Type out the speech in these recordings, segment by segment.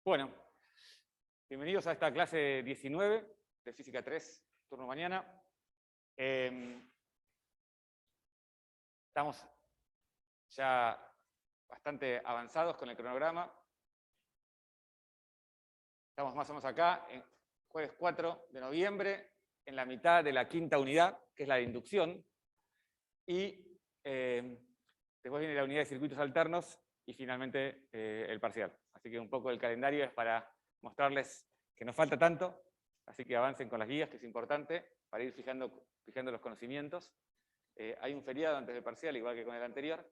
Bueno, bienvenidos a esta clase 19 de Física 3, turno mañana. Estamos ya bastante avanzados con el cronograma. Estamos más o menos acá, en jueves 4 de noviembre, en la mitad de la quinta unidad, que es la de inducción. Y después viene la unidad de circuitos alternos y finalmente el parcial. Así que un poco el calendario es para mostrarles que nos falta tanto, así que avancen con las guías, que es importante, para ir fijando los conocimientos. Hay un feriado antes del parcial, igual que con el anterior,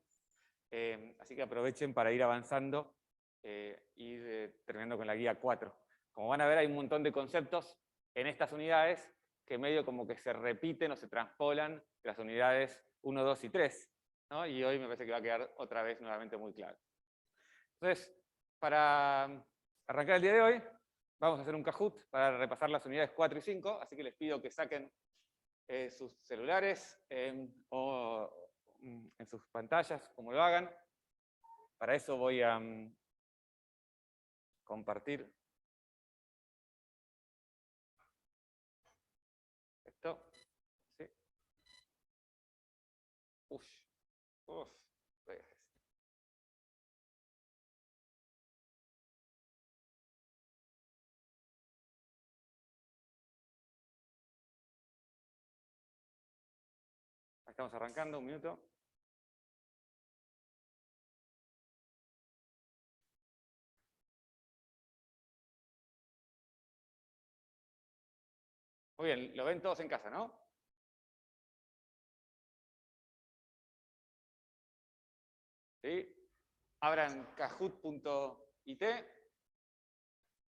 así que aprovechen para ir avanzando y terminando con la guía 4. Como van a ver, hay un montón de conceptos en estas unidades que medio como que se repiten o se transpolan de las unidades 1, 2 y 3. ¿no? Y hoy me parece que va a quedar otra vez nuevamente muy claro. Entonces, para arrancar el día de hoy, vamos a hacer un Kahoot para repasar las unidades 4 y 5, así que les pido que saquen sus celulares o en sus pantallas, como lo hagan. Para eso voy a compartir esto. ¿Sí? Uf. Estamos arrancando, un minuto. Muy bien, lo ven todos en casa, ¿no? ¿Sí? Abran kahoot.it,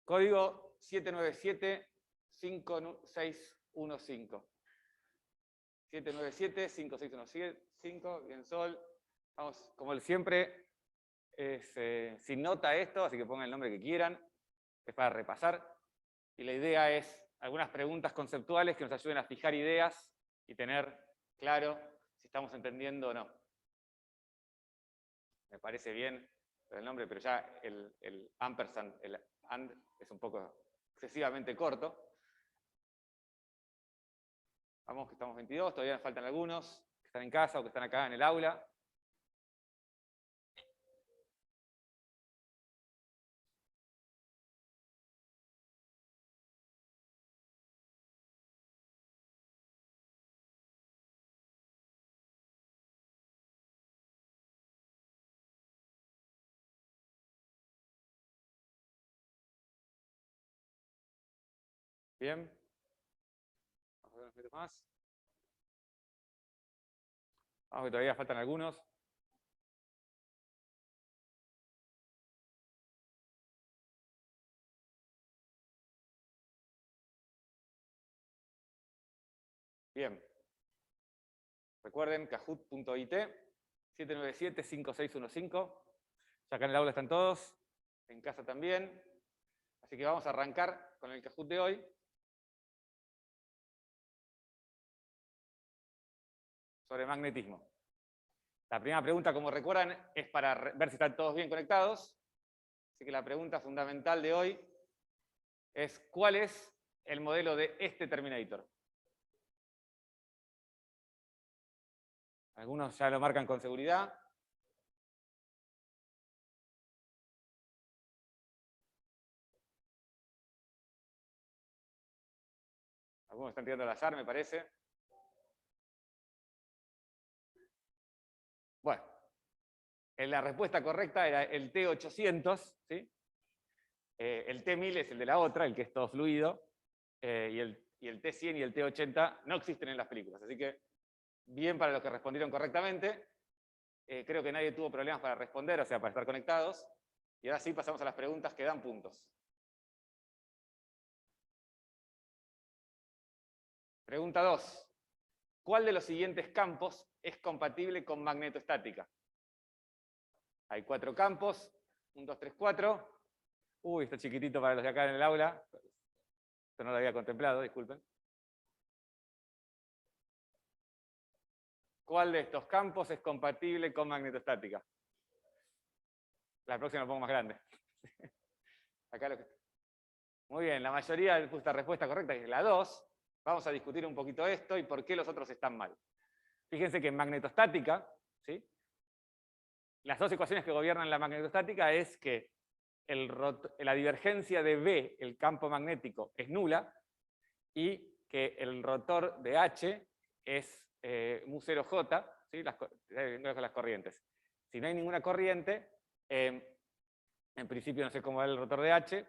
código 797-5615. 797-5615, bien Sol. Vamos, como siempre, sin nota esto, así que pongan el nombre que quieran. Es para repasar. Y la idea es algunas preguntas conceptuales que nos ayuden a fijar ideas y tener claro si estamos entendiendo o no. Me parece bien el nombre, pero ya el ampersand, el and, es un poco excesivamente corto. Vamos, que estamos 22, todavía nos faltan algunos que están en casa o que están acá en el aula. Bien. Vamos a ver unos minutos más. Vamos, que todavía faltan algunos. Bien. Recuerden, kahoot.it, 797-5615. Ya acá en el aula están todos, en casa también. Así que vamos a arrancar con el Kahoot de hoy. Sobre magnetismo. La primera pregunta, como recuerdan, es para ver si están todos bien conectados. Así que la pregunta fundamental de hoy es: ¿cuál es el modelo de este Terminator? Algunos ya lo marcan con seguridad. Algunos están tirando al azar, me parece. Bueno, la respuesta correcta era el T800, ¿sí? El T1000 es el de la otra, el que es todo fluido, y el T100 y el T80 no existen en las películas. Así que, bien para los que respondieron correctamente. Creo que nadie tuvo problemas para responder, o sea, para estar conectados. Y ahora sí pasamos a las preguntas que dan puntos. Pregunta 2. ¿Cuál de los siguientes campos es compatible con magnetostática? Hay 4 campos. 1, 2, 3, 4. Uy, está chiquitito para los de acá en el aula. Esto no lo había contemplado, disculpen. ¿Cuál de estos campos es compatible con magnetostática? La próxima lo pongo más grande. Acá muy bien, la mayoría de la respuesta correcta es la 2. Vamos a discutir un poquito esto y por qué los otros están mal. Fíjense que en magnetostática, ¿sí? Las dos ecuaciones que gobiernan la magnetostática es que la divergencia de B, el campo magnético, es nula, y que el rotor de H es mu0J, ¿sí? Las corrientes. Si no hay ninguna corriente, en principio no sé cómo va el rotor de H,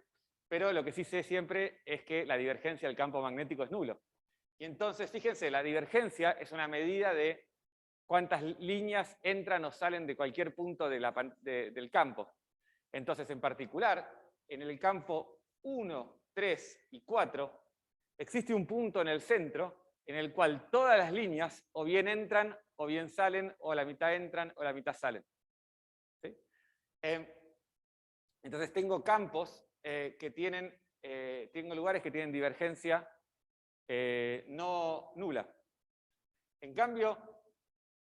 pero lo que sí sé siempre es que la divergencia del campo magnético es nulo. Y entonces, fíjense, la divergencia es una medida de cuántas líneas entran o salen de cualquier punto del campo. Entonces, en particular, en el campo 1, 3 y 4, existe un punto en el centro en el cual todas las líneas o bien entran o bien salen, o la mitad entran o la mitad salen. ¿Sí? Entonces tengo campos que tienen, tengo lugares que tienen divergencia no nula. En cambio,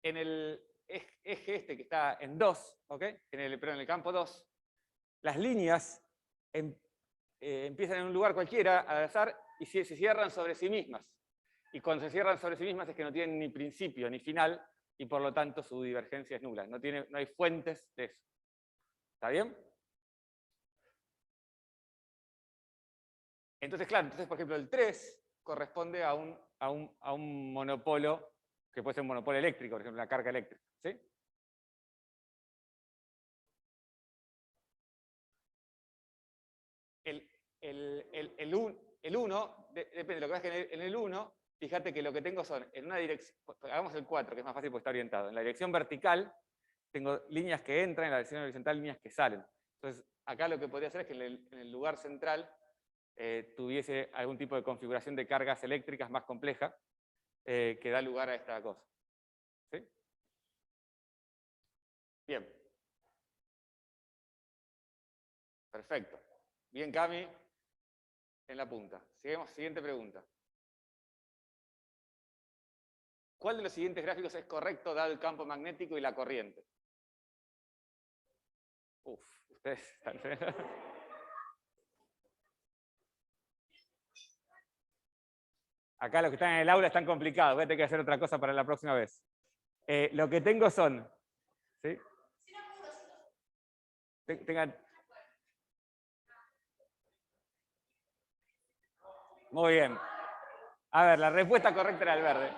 en el eje este que está en 2, ¿okay? Pero en el campo 2, las líneas empiezan en un lugar cualquiera al azar y se cierran sobre sí mismas. Y cuando se cierran sobre sí mismas es que no tienen ni principio ni final, y por lo tanto su divergencia es nula. No hay fuentes de eso. ¿Está bien? Entonces, claro, por ejemplo, el 3 corresponde a un monopolo, que puede ser un monopolo eléctrico, por ejemplo, la carga eléctrica. ¿Sí? El 1, depende de lo que veas que en el 1, fíjate que lo que tengo son, en una dirección, hagamos el 4, que es más fácil porque está orientado. En la dirección vertical tengo líneas que entran, en la dirección horizontal líneas que salen. Entonces, acá lo que podría hacer es que en el lugar central tuviese algún tipo de configuración de cargas eléctricas más compleja que da lugar a esta cosa. ¿Sí? Bien. Perfecto. Bien, Cami, en la punta. Seguimos, siguiente pregunta. ¿Cuál de los siguientes gráficos es correcto dado el campo magnético y la corriente? Uf, ustedes están... Acá los que están en el aula están complicados, voy a tener que hacer otra cosa para la próxima vez. Lo que tengo son... ¿sí? Tengan... Muy bien. A ver, la respuesta correcta era el verde.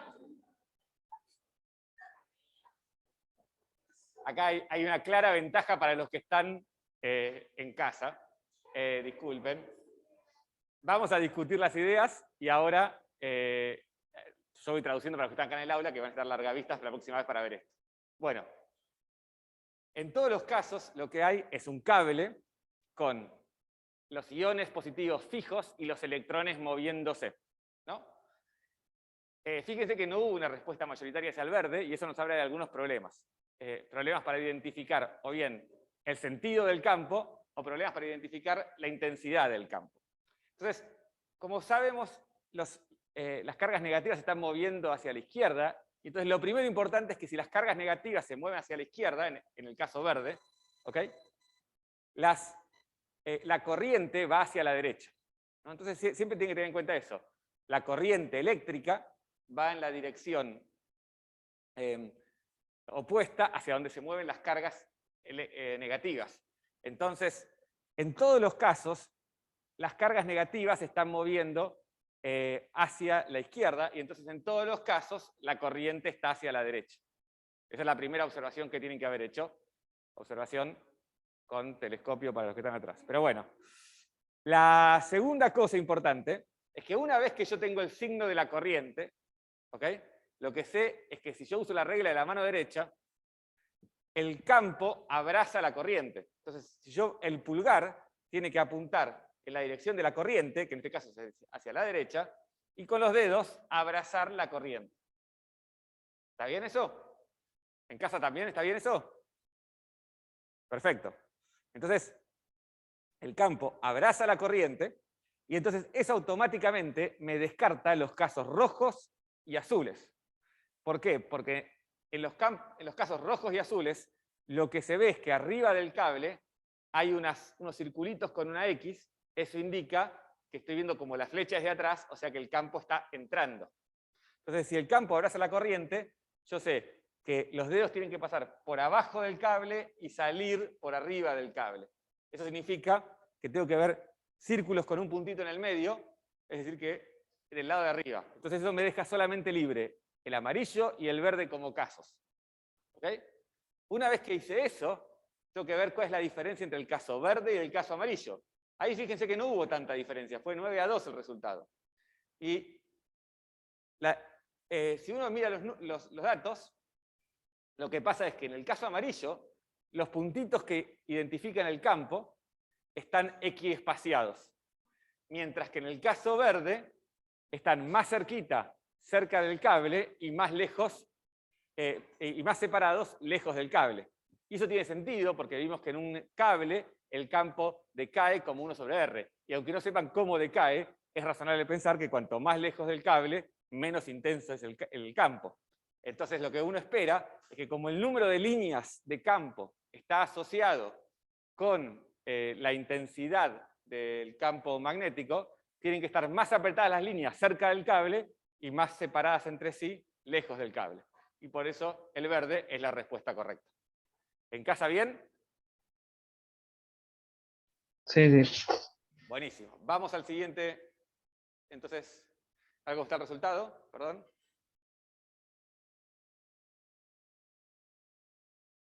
Acá hay una clara ventaja para los que están en casa. Disculpen. Vamos a discutir las ideas y ahora yo voy traduciendo para los que están acá en el aula, que van a estar largavistas la próxima vez para ver esto. Bueno, en todos los casos lo que hay es un cable con los iones positivos fijos y los electrones moviéndose, ¿no? Fíjense que no hubo una respuesta mayoritaria hacia el verde y eso nos habla de algunos problemas. Problemas para identificar o bien el sentido del campo o problemas para identificar la intensidad del campo. Entonces, como sabemos, las cargas negativas se están moviendo hacia la izquierda, y entonces lo primero importante es que si las cargas negativas se mueven hacia la izquierda, en el caso verde, ¿okay? La corriente va hacia la derecha, ¿no? Entonces siempre tienen que tener en cuenta eso. La corriente eléctrica va en la dirección opuesta hacia donde se mueven las cargas negativas. Entonces, en todos los casos, las cargas negativas se están moviendo hacia la izquierda, y entonces en todos los casos la corriente está hacia la derecha. Esa es la primera observación que tienen que haber hecho. Observación con telescopio para los que están atrás. Pero bueno, la segunda cosa importante es que una vez que yo tengo el signo de la corriente, ¿okay? Lo que sé es que si yo uso la regla de la mano derecha, el campo abraza la corriente. Entonces, si el pulgar tiene que apuntar en la dirección de la corriente, que en este caso es hacia la derecha, y con los dedos abrazar la corriente. ¿Está bien eso? ¿En casa también está bien eso? Perfecto. Entonces, el campo abraza la corriente, y entonces eso automáticamente me descarta los casos rojos y azules. ¿Por qué? Porque en los casos rojos y azules, lo que se ve es que arriba del cable hay unos circulitos con una X, eso indica que estoy viendo como la flecha es de atrás, o sea que el campo está entrando. Entonces, si el campo abraza la corriente, yo sé que los dedos tienen que pasar por abajo del cable y salir por arriba del cable. Eso significa que tengo que ver círculos con un puntito en el medio, es decir, que en el lado de arriba. Entonces eso me deja solamente libre el amarillo y el verde como casos. ¿Ok? Una vez que hice eso, tengo que ver cuál es la diferencia entre el caso verde y el caso amarillo. Ahí fíjense que no hubo tanta diferencia, fue 9-2 el resultado. Y si uno mira los datos, lo que pasa es que en el caso amarillo, los puntitos que identifican el campo están equiespaciados, mientras que en el caso verde están más cerca del cable, y más lejos, y más separados, lejos del cable. Y eso tiene sentido porque vimos que en un cable el campo decae como 1/R. Y aunque no sepan cómo decae, es razonable pensar que cuanto más lejos del cable, menos intenso es el campo. Entonces lo que uno espera es que como el número de líneas de campo está asociado con la intensidad del campo magnético, tienen que estar más apretadas las líneas cerca del cable y más separadas entre sí, lejos del cable. Y por eso el verde es la respuesta correcta. ¿Encaja bien? Sí, sí. Buenísimo. Vamos al siguiente. Entonces, ¿algo está el resultado? Perdón.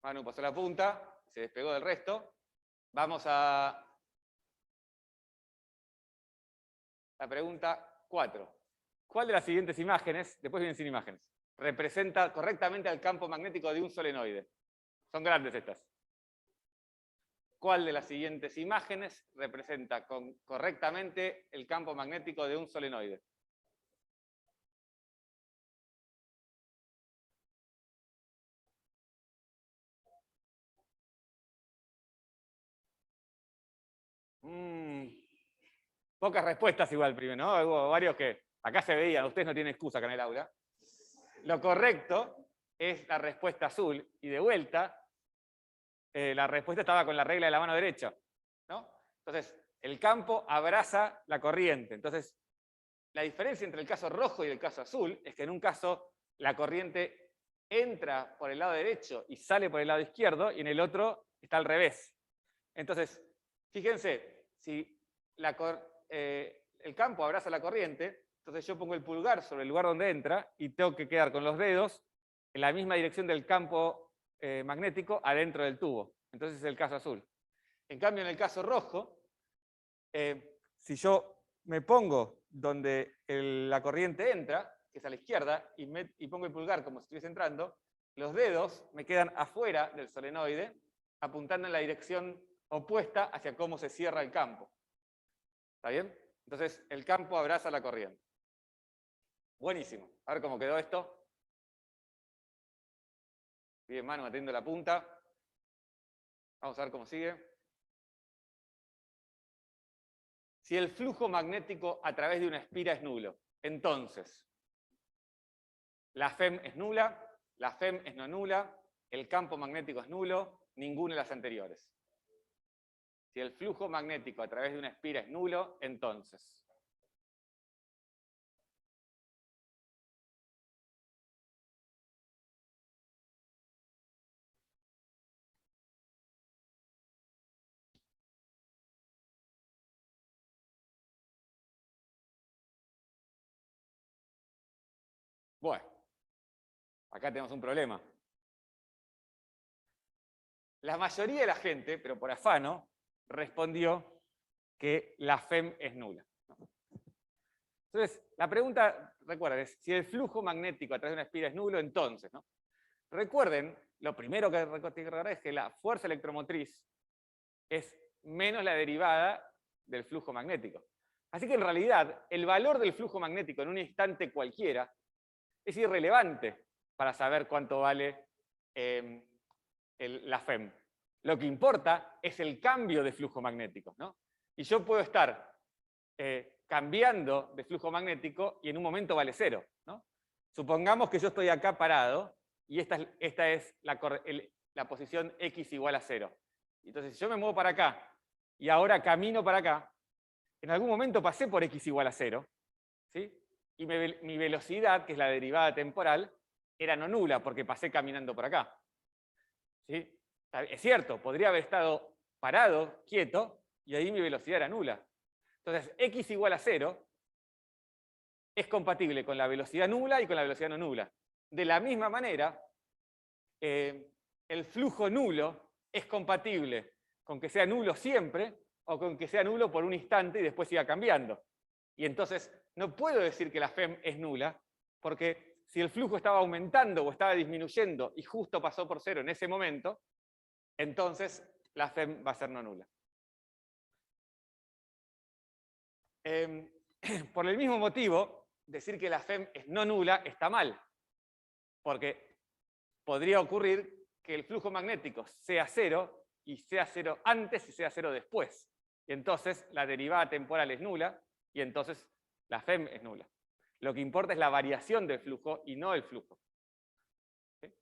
Manu pasó la punta, se despegó del resto. Vamos a la pregunta 4. ¿Cuál de las siguientes imágenes, después vienen sin imágenes, representa correctamente al campo magnético de un solenoide? Son grandes estas. ¿Cuál de las siguientes imágenes representa correctamente el campo magnético de un solenoide? Pocas respuestas igual primero, ¿no? Hubo varios que acá se veían, ustedes no tienen excusa acá en el aula. Lo correcto es la respuesta azul, y de vuelta, la respuesta estaba con la regla de la mano derecha, ¿no? Entonces, el campo abraza la corriente. Entonces, la diferencia entre el caso rojo y el caso azul es que en un caso la corriente entra por el lado derecho y sale por el lado izquierdo, y en el otro está al revés. Entonces, fíjense, si el campo abraza la corriente, entonces yo pongo el pulgar sobre el lugar donde entra y tengo que quedar con los dedos en la misma dirección del campo magnético adentro del tubo. Entonces es el caso azul. En cambio, en el caso rojo, si yo me pongo donde la corriente entra, que es a la izquierda, y pongo el pulgar como si estuviese entrando, los dedos me quedan afuera del solenoide, apuntando en la dirección opuesta hacia cómo se cierra el campo. ¿Está bien? Entonces, el campo abraza la corriente. Buenísimo. A ver cómo quedó esto. Bien, Manu, metiendo la punta. Vamos a ver cómo sigue. Si el flujo magnético a través de una espira es nulo, entonces, la FEM es nula, la FEM es no nula, el campo magnético es nulo, ninguna de las anteriores. Si el flujo magnético a través de una espira es nulo, entonces. Bueno, acá tenemos un problema. La mayoría de la gente, pero por afano, respondió que la FEM es nula. Entonces, la pregunta, recuerden, es si el flujo magnético a través de una espira es nulo, entonces, ¿no? Recuerden, lo primero que tienen que recordar es que la fuerza electromotriz es menos la derivada del flujo magnético. Así que en realidad, el valor del flujo magnético en un instante cualquiera es irrelevante para saber cuánto vale la FEM. Lo que importa es el cambio de flujo magnético, ¿no? Y yo puedo estar cambiando de flujo magnético y en un momento vale 0, ¿no? Supongamos que yo estoy acá parado y esta es la posición x igual a 0. Entonces, si yo me muevo para acá y ahora camino para acá, en algún momento pasé por x igual a 0, ¿sí? Y mi velocidad, que es la derivada temporal, era no nula porque pasé caminando por acá. ¿Sí? Es cierto, podría haber estado parado, quieto, y ahí mi velocidad era nula. Entonces, x igual a 0 es compatible con la velocidad nula y con la velocidad no nula. De la misma manera, el flujo nulo es compatible con que sea nulo siempre o con que sea nulo por un instante y después siga cambiando. Y entonces no puedo decir que la FEM es nula, porque si el flujo estaba aumentando o estaba disminuyendo y justo pasó por 0 en ese momento, entonces la FEM va a ser no nula. Por el mismo motivo, decir que la FEM es no nula está mal, porque podría ocurrir que el flujo magnético sea 0 y sea 0 antes y sea 0 después. Y entonces la derivada temporal es nula y entonces la FEM es nula. Lo que importa es la variación del flujo y no el flujo. ¿Sí?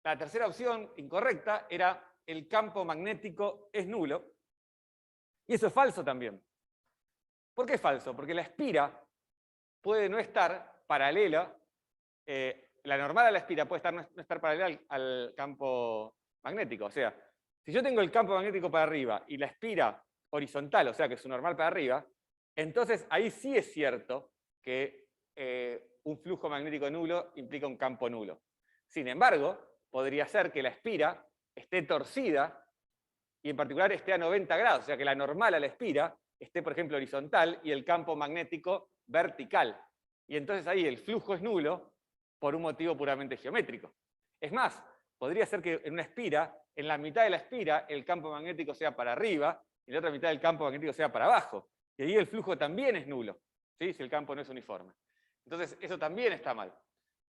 La tercera opción incorrecta era el campo magnético es nulo. Y eso es falso también. ¿Por qué es falso? Porque la espira puede no estar paralela, la normal a la espira puede no estar paralela al campo magnético. O sea, si yo tengo el campo magnético para arriba y la espira horizontal, o sea que su normal para arriba, entonces ahí sí es cierto que un flujo magnético nulo implica un campo nulo. Sin embargo, podría ser que la espira esté torcida y en particular esté a 90 grados, o sea que la normal a la espira esté, por ejemplo, horizontal y el campo magnético vertical. Y entonces ahí el flujo es nulo por un motivo puramente geométrico. Es más, podría ser que en una espira, en la mitad de la espira, el campo magnético sea para arriba y en la otra mitad del campo magnético sea para abajo. Y ahí el flujo también es nulo, ¿sí? Si el campo no es uniforme. Entonces, eso también está mal.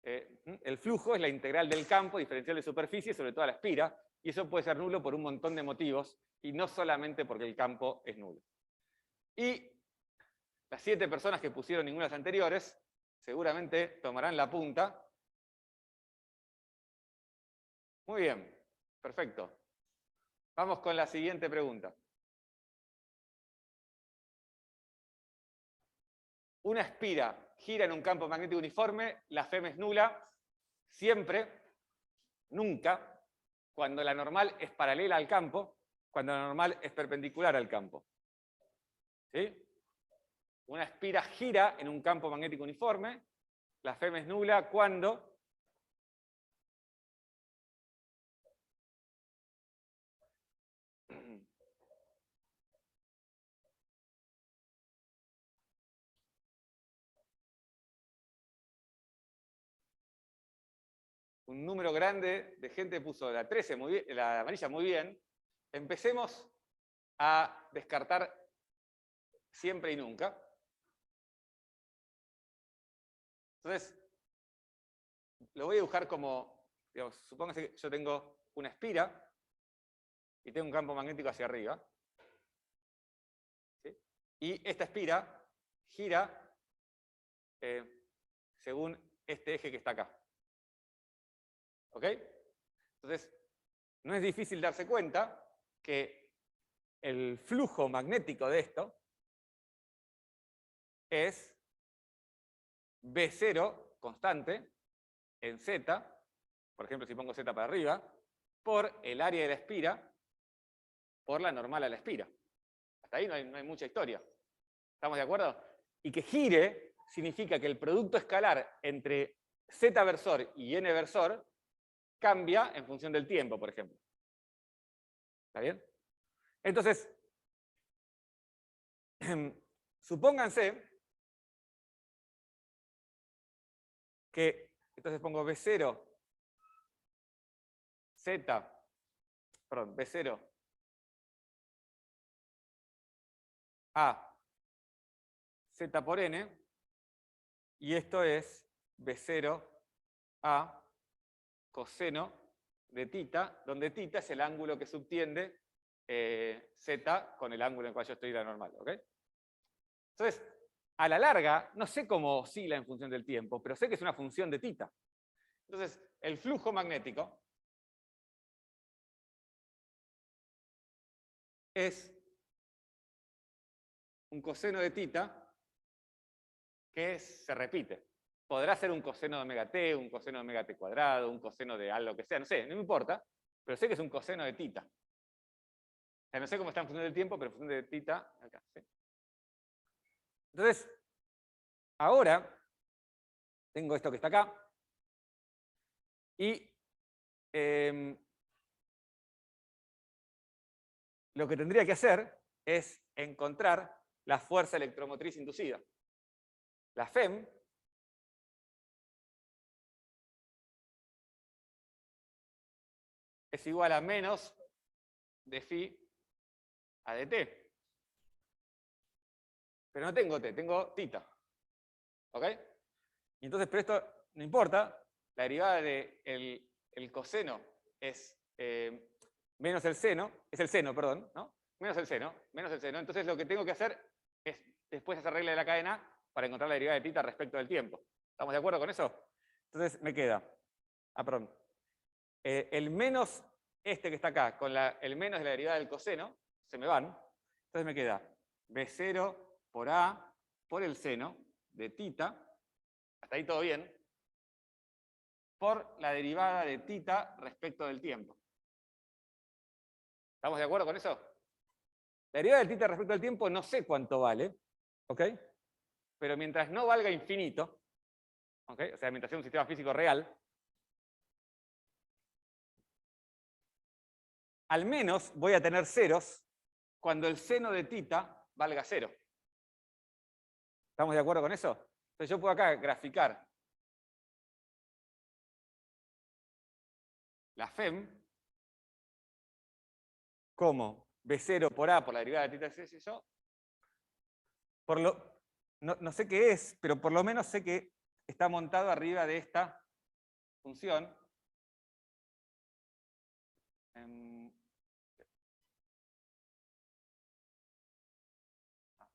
El flujo es la integral del campo diferencial de superficie sobre toda la espira, y eso puede ser nulo por un montón de motivos, y no solamente porque el campo es nulo. Y las 7 personas que pusieron ninguna de las anteriores, seguramente tomarán la punta. Muy bien, perfecto. Vamos con la siguiente pregunta. Una espira gira en un campo magnético uniforme, la FEM es nula, siempre, nunca, cuando la normal es paralela al campo, cuando la normal es perpendicular al campo. ¿Sí? Una espira gira en un campo magnético uniforme, la FEM es nula cuando un número grande de gente puso la 13 muy bien, la amarilla muy bien. Empecemos a descartar siempre y nunca. Entonces, lo voy a dibujar como, digamos, supóngase que yo tengo una espira y tengo un campo magnético hacia arriba. ¿Sí? Y esta espira gira según este eje que está acá. ¿Ok? Entonces, no es difícil darse cuenta que el flujo magnético de esto es B0 constante en Z, por ejemplo, si pongo Z para arriba, por el área de la espira, por la normal a la espira. Hasta ahí no hay mucha historia. ¿Estamos de acuerdo? Y que gire significa que el producto escalar entre Z versor y N versor cambia en función del tiempo, por ejemplo. ¿Está bien? Entonces, supónganse que, entonces pongo B0, Z, perdón, B0, A, Z por N, y esto es B0, A, coseno de tita, donde tita es el ángulo que subtiende Z con el ángulo en el cual yo estoy la normal, ¿ok? Entonces, a la larga, no sé cómo oscila en función del tiempo, pero sé que es una función de tita. Entonces, el flujo magnético es un coseno de tita que se repite. Podrá ser un coseno de omega t, un coseno de omega t cuadrado, un coseno de algo que sea, no sé, no me importa, pero sé que es un coseno de tita. O sea, no sé cómo está en función del tiempo, pero en función de tita, acá, ¿sí? Entonces, ahora tengo esto que está acá, y lo que tendría que hacer es encontrar la fuerza electromotriz inducida. La FEM es igual a menos de phi a de t. Pero no tengo t, tengo tita. ¿Ok? Y entonces, pero esto no importa, la derivada del coseno es menos el seno, es el seno, perdón, ¿no? Menos el seno. Entonces lo que tengo que hacer es después hacer regla de la cadena para encontrar la derivada de tita respecto del tiempo. ¿Estamos de acuerdo con eso? Entonces me queda, perdón, el menos este que está acá con el menos de la derivada del coseno, se me van. Entonces me queda B0 por A por el seno de tita, hasta ahí todo bien, por la derivada de tita respecto del tiempo. ¿Estamos de acuerdo con eso? La derivada de tita respecto del tiempo no sé cuánto vale, ¿ok? Pero mientras no valga infinito, ¿ok? O sea, mientras sea un sistema físico real, al menos voy a tener ceros cuando el seno de tita valga 0. ¿Estamos de acuerdo con eso? Entonces yo puedo acá graficar la FEM como B0 por A por la derivada de tita, qué sé yo. No sé qué es, pero por lo menos sé que está montado arriba de esta función.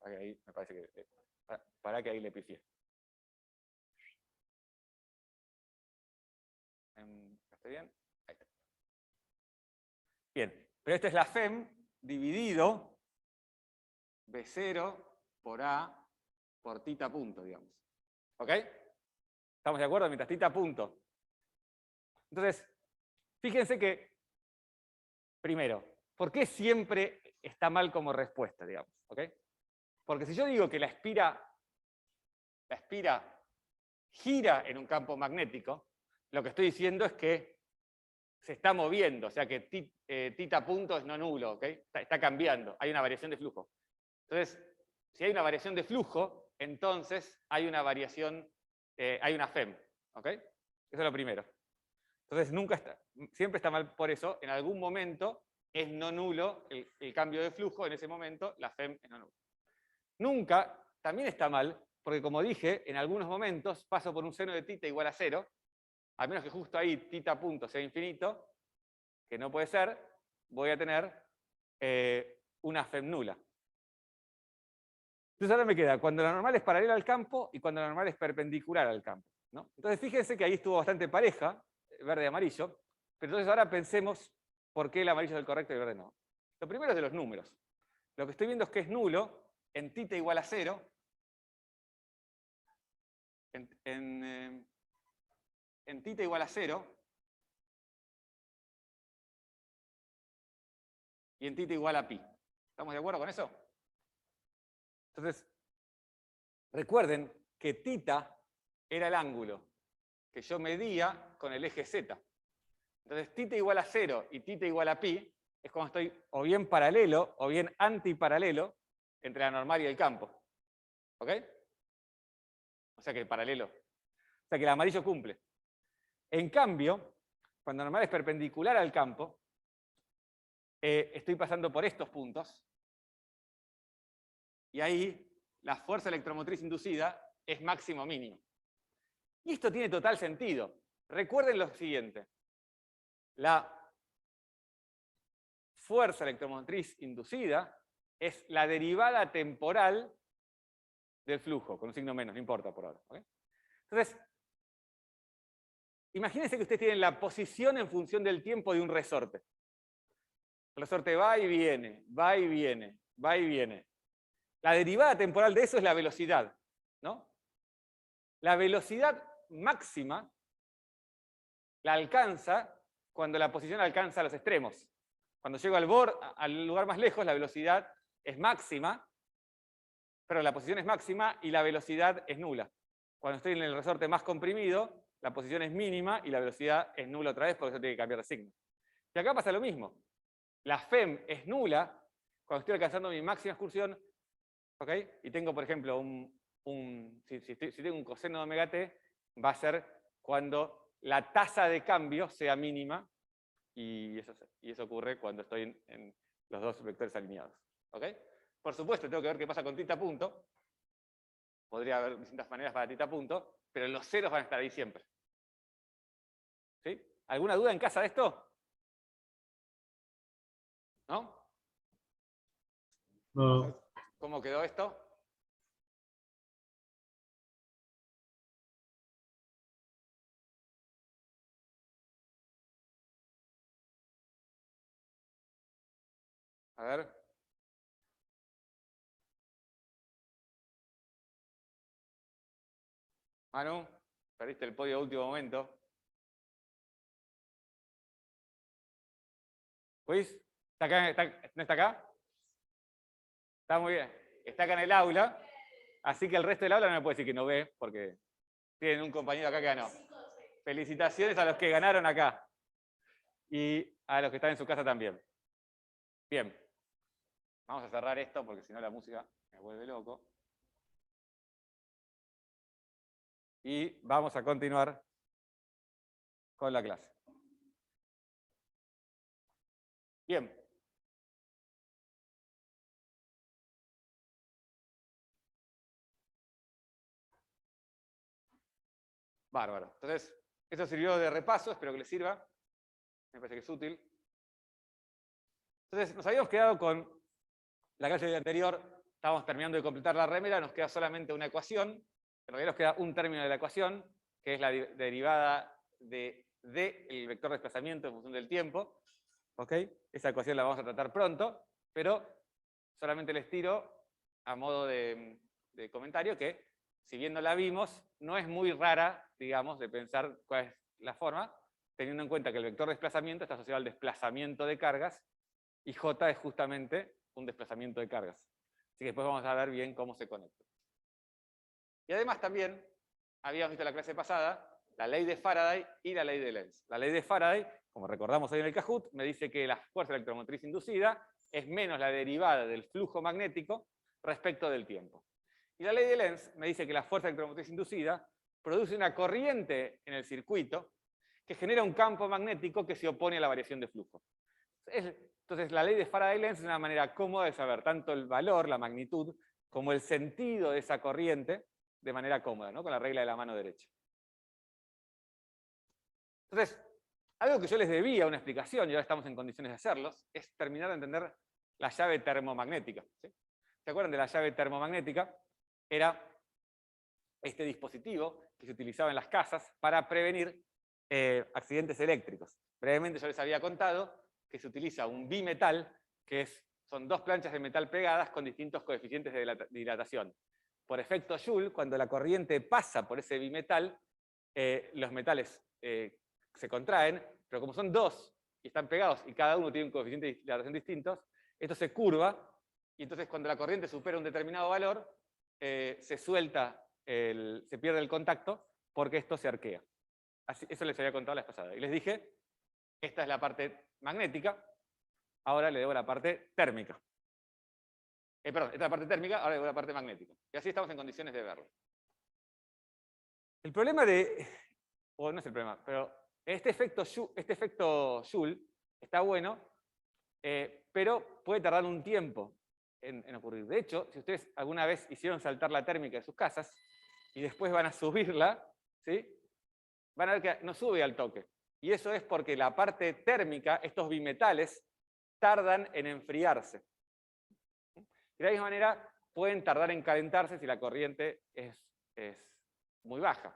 Ahí me parece que para que ahí le pifié. ¿Está bien? Ahí está. Bien, pero esta es la FEM dividido B0 por A por tita punto, digamos. ¿Ok? ¿Estamos de acuerdo? Mientras tita punto. Entonces, fíjense que, primero, ¿por qué siempre está mal como respuesta, digamos? ¿Ok? Porque si yo digo que la espira gira en un campo magnético, lo que estoy diciendo es que se está moviendo, o sea que tita punto es no nulo, ¿ok? Está cambiando, hay una variación de flujo. Entonces, si hay una variación de flujo, entonces hay una variación, hay una FEM, ¿ok? Eso es lo primero. Entonces, siempre está mal por eso, en algún momento es no nulo el cambio de flujo, en ese momento la FEM es no nulo. Nunca, también está mal, porque como dije, en algunos momentos paso por un seno de tita igual a 0, a menos que justo ahí tita punto sea infinito, que no puede ser, voy a tener una FEM nula. Entonces ahora me queda cuando la normal es paralela al campo y cuando la normal es perpendicular al campo, ¿no? Entonces fíjense que ahí estuvo bastante pareja, verde y amarillo, pero entonces ahora pensemos por qué el amarillo es el correcto y el verde no. Lo primero es de los números. Lo que estoy viendo es que es nulo en tita igual a 0, en tita igual a 0, y en tita igual a pi. ¿Estamos de acuerdo con eso? Entonces, recuerden que tita era el ángulo que yo medía con el eje z. Entonces, tita igual a 0 y tita igual a pi es como estoy o bien paralelo o bien antiparalelo entre la normal y el campo. ¿Ok? O sea que paralelo. O sea que el amarillo cumple. En cambio, cuando la normal es perpendicular al campo, estoy pasando por estos puntos. Y ahí la fuerza electromotriz inducida es máximo mínimo. Y esto tiene total sentido. Recuerden lo siguiente. La fuerza electromotriz inducida es la derivada temporal del flujo, con un signo menos, no importa por ahora. ¿Okay? Entonces, imagínense que ustedes tienen la posición en función del tiempo de un resorte. El resorte va y viene, va y viene, va y viene. La derivada temporal de eso es la velocidad, ¿no? La velocidad máxima la alcanza cuando la posición alcanza los extremos. Cuando llego al lugar más lejos, la velocidad es máxima, pero la posición es máxima y la velocidad es nula. Cuando estoy en el resorte más comprimido, la posición es mínima y la velocidad es nula otra vez, porque eso tiene que cambiar de signo. Y acá pasa lo mismo. La FEM es nula cuando estoy alcanzando mi máxima excursión, ¿ok? Y tengo, por ejemplo, si tengo un coseno de omega t, va a ser cuando la tasa de cambio sea mínima, y eso ocurre cuando estoy en los dos vectores alineados. ¿Ok? Por supuesto, tengo que ver qué pasa con θ punto. Podría haber distintas maneras para θ punto, pero los ceros van a estar ahí siempre. ¿Sí? ¿Alguna duda en casa de esto? ¿No? No. ¿Cómo quedó esto? A ver. Manu, perdiste el podio a último momento. ¿Luis? ¿No está acá? Está muy bien. Está acá en el aula, así que el resto del aula no me puede decir que no ve, porque tienen un compañero acá que ganó. Felicitaciones a los que ganaron acá. Y a los que están en su casa también. Bien. Vamos a cerrar esto, porque si no la música me vuelve loco. Y vamos a continuar con la clase. Bien. Bárbaro. Entonces, esto sirvió de repaso, espero que les sirva. Me parece que es útil. Entonces, nos habíamos quedado con la clase anterior, estábamos terminando de completar la remera, nos queda solamente una ecuación. En realidad nos queda un término de la ecuación, que es la derivada de D, el vector de desplazamiento en función del tiempo. ¿Ok? Esa ecuación la vamos a tratar pronto, pero solamente les tiro a modo de comentario que, si bien no la vimos, no es muy rara, digamos, de pensar cuál es la forma, teniendo en cuenta que el vector de desplazamiento está asociado al desplazamiento de cargas, y J es justamente un desplazamiento de cargas. Así que después vamos a ver bien cómo se conecta. Y además también, habíamos visto en la clase pasada, la ley de Faraday y la ley de Lenz. La ley de Faraday, como recordamos ahí en el Kahoot, me dice que la fuerza electromotriz inducida es menos la derivada del flujo magnético respecto del tiempo. Y la ley de Lenz me dice que la fuerza electromotriz inducida produce una corriente en el circuito que genera un campo magnético que se opone a la variación de flujo. Entonces, la ley de Faraday-Lenz es una manera cómoda de saber tanto el valor, la magnitud, como el sentido de esa corriente de manera cómoda, ¿no? Con la regla de la mano derecha. Entonces, algo que yo les debía una explicación, y ahora estamos en condiciones de hacerlos, es terminar de entender la llave termomagnética. ¿Sí? ¿Se acuerdan de la llave termomagnética? Era este dispositivo que se utilizaba en las casas para prevenir accidentes eléctricos. Brevemente yo les había contado que se utiliza un bimetal, que son dos planchas de metal pegadas con distintos coeficientes de dilatación. Por efecto Joule, cuando la corriente pasa por ese bimetal, los metales se contraen, pero como son dos y están pegados y cada uno tiene un coeficiente de dilatación distintos, esto se curva, y entonces cuando la corriente supera un determinado valor, se pierde el contacto porque esto se arquea. Eso les había contado la vez pasada. Y les dije, esta es la parte magnética, ahora le debo la parte térmica. Perdón, esta es la parte térmica, ahora le debo la parte magnética. Y así estamos en condiciones de verlo. El problema o no es el problema, pero este efecto Joule está bueno, pero puede tardar un tiempo en ocurrir. De hecho, si ustedes alguna vez hicieron saltar la térmica de sus casas y después van a subirla, ¿sí? Van a ver que no sube al toque. Y eso es porque la parte térmica, estos bimetales, tardan en enfriarse. De la misma manera, pueden tardar en calentarse si la corriente es muy baja,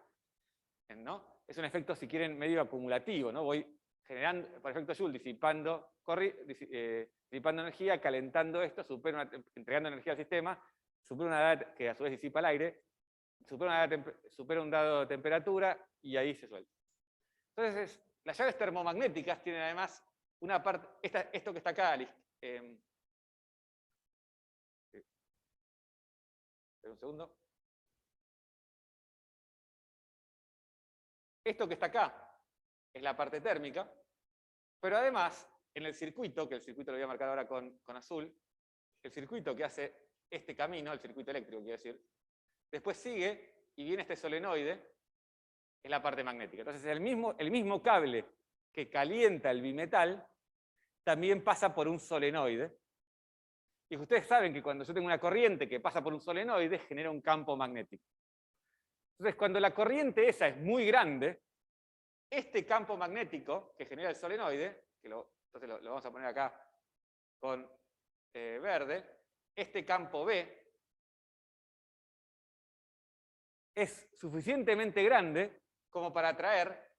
¿no? Es un efecto, si quieren, medio acumulativo, ¿no? Voy generando, por efecto Joule, disipando energía, calentando esto, entregando energía al sistema, supera una edad que a su vez disipa el aire, supera un dado de temperatura y ahí se suelta. Entonces, las llaves termomagnéticas tienen además una parte, esto que está acá, un segundo. Esto que está acá es la parte térmica, pero además, en el circuito, que el circuito lo voy a marcar ahora con azul, el circuito que hace este camino, el circuito eléctrico, quiero decir, después sigue y viene este solenoide, es la parte magnética. Entonces, el mismo cable que calienta el bimetal también pasa por un solenoide. Y ustedes saben que cuando yo tengo una corriente que pasa por un solenoide, genera un campo magnético. Entonces, cuando la corriente esa es muy grande, este campo magnético que genera el solenoide, entonces lo vamos a poner acá con verde, este campo B es suficientemente grande como para atraer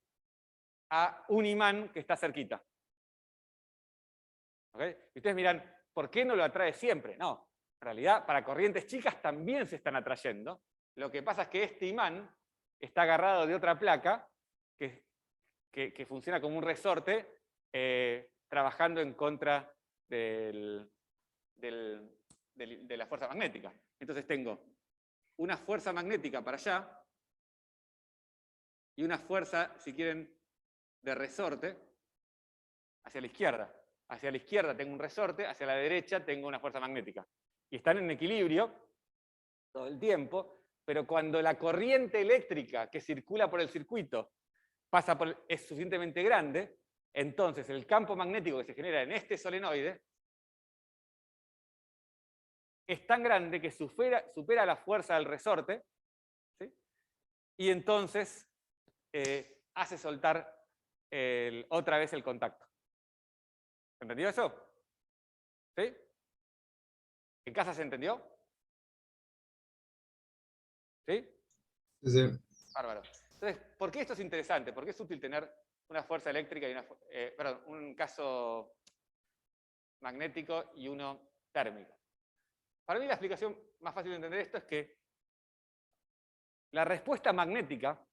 a un imán que está cerquita. ¿Okay? Y ustedes miran, ¿por qué no lo atrae siempre? No, en realidad para corrientes chicas también se están atrayendo. Lo que pasa es que este imán está agarrado de otra placa que funciona como un resorte trabajando en contra de la fuerza magnética. Entonces tengo una fuerza magnética para allá y una fuerza, si quieren, de resorte hacia la izquierda. Hacia la izquierda tengo un resorte, hacia la derecha tengo una fuerza magnética. Y están en equilibrio todo el tiempo, pero cuando la corriente eléctrica que circula por el circuito es suficientemente grande, entonces el campo magnético que se genera en este solenoide es tan grande que supera la fuerza del resorte, ¿sí? Y entonces hace soltar otra vez el contacto. ¿Entendió eso? ¿Sí? ¿En casa se entendió? ¿Sí? Sí. Bárbaro. Entonces, ¿por qué esto es interesante? ¿Por qué es útil tener una fuerza eléctrica y un caso magnético y uno térmico? Para mí la explicación más fácil de entender esto es que la respuesta magnética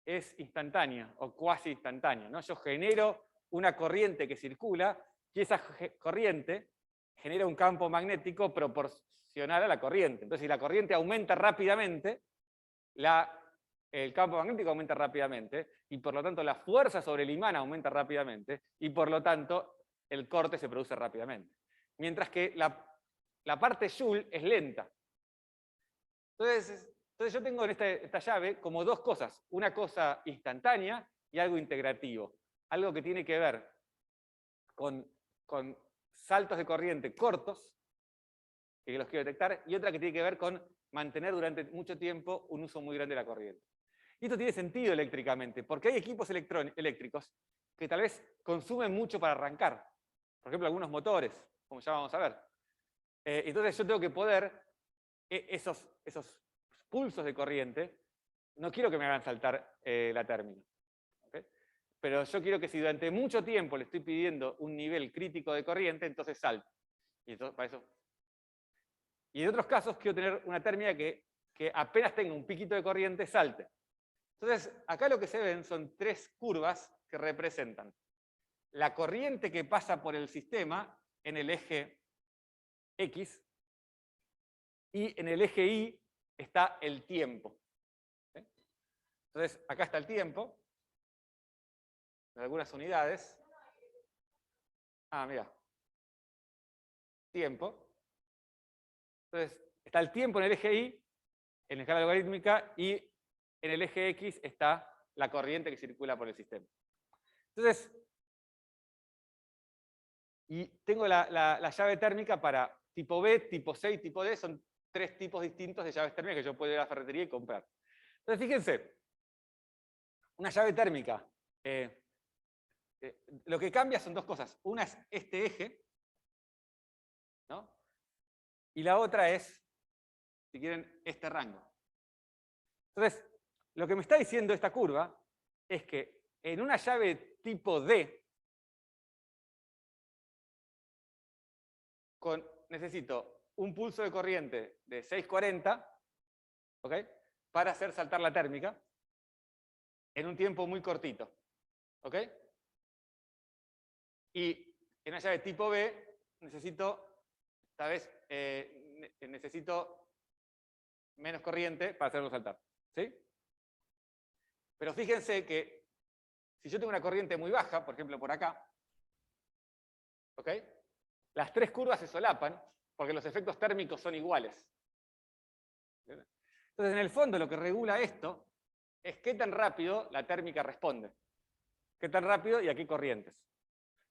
es instantánea o cuasi instantánea, ¿no? Yo genero una corriente que circula y esa corriente genera un campo magnético proporcional a la corriente. Entonces, si la corriente aumenta rápidamente, el campo magnético aumenta rápidamente y por lo tanto la fuerza sobre el imán aumenta rápidamente y por lo tanto el corte se produce rápidamente. Mientras que la parte Joule es lenta. Entonces yo tengo en esta llave como dos cosas. Una cosa instantánea y algo integrativo. Algo que tiene que ver con saltos de corriente cortos, que los quiero detectar, y otra que tiene que ver con mantener durante mucho tiempo un uso muy grande de la corriente. Y esto tiene sentido eléctricamente, porque hay equipos eléctricos que tal vez consumen mucho para arrancar. Por ejemplo, algunos motores, como ya vamos a ver. Entonces yo tengo que poder, esos pulsos de corriente, no quiero que me hagan saltar la térmica. ¿Okay? Pero yo quiero que si durante mucho tiempo le estoy pidiendo un nivel crítico de corriente, entonces salte. Y entonces, para eso. Y en otros casos quiero tener una térmica que apenas tenga un piquito de corriente, salte. Entonces, acá lo que se ven son tres curvas que representan la corriente que pasa por el sistema en el eje X y en el eje Y está el tiempo. ¿Sí? Entonces, acá está el tiempo, en algunas unidades. Mira. Tiempo. Entonces, está el tiempo en el eje Y, en la escala logarítmica, y en el eje X está la corriente que circula por el sistema. Entonces, y tengo la llave térmica para tipo B, tipo C y tipo D, son tres tipos distintos de llaves térmicas que yo puedo ir a la ferretería y comprar. Entonces, fíjense, una llave térmica, lo que cambia son dos cosas. Una es este eje, ¿no? Y la otra es, si quieren, este rango. Entonces, lo que me está diciendo esta curva es que En una llave tipo D, necesito un pulso de corriente de 640, ¿ok?, para hacer saltar la térmica en un tiempo muy cortito. ¿Ok? Y en una llave tipo B necesito, tal vez, necesito menos corriente para hacerlo saltar. ¿Sí? Pero fíjense que si yo tengo una corriente muy baja, por ejemplo por acá, ¿ok?, las tres curvas se solapan porque los efectos térmicos son iguales. Entonces, en el fondo, lo que regula esto es qué tan rápido la térmica responde. Qué tan rápido y a qué corrientes.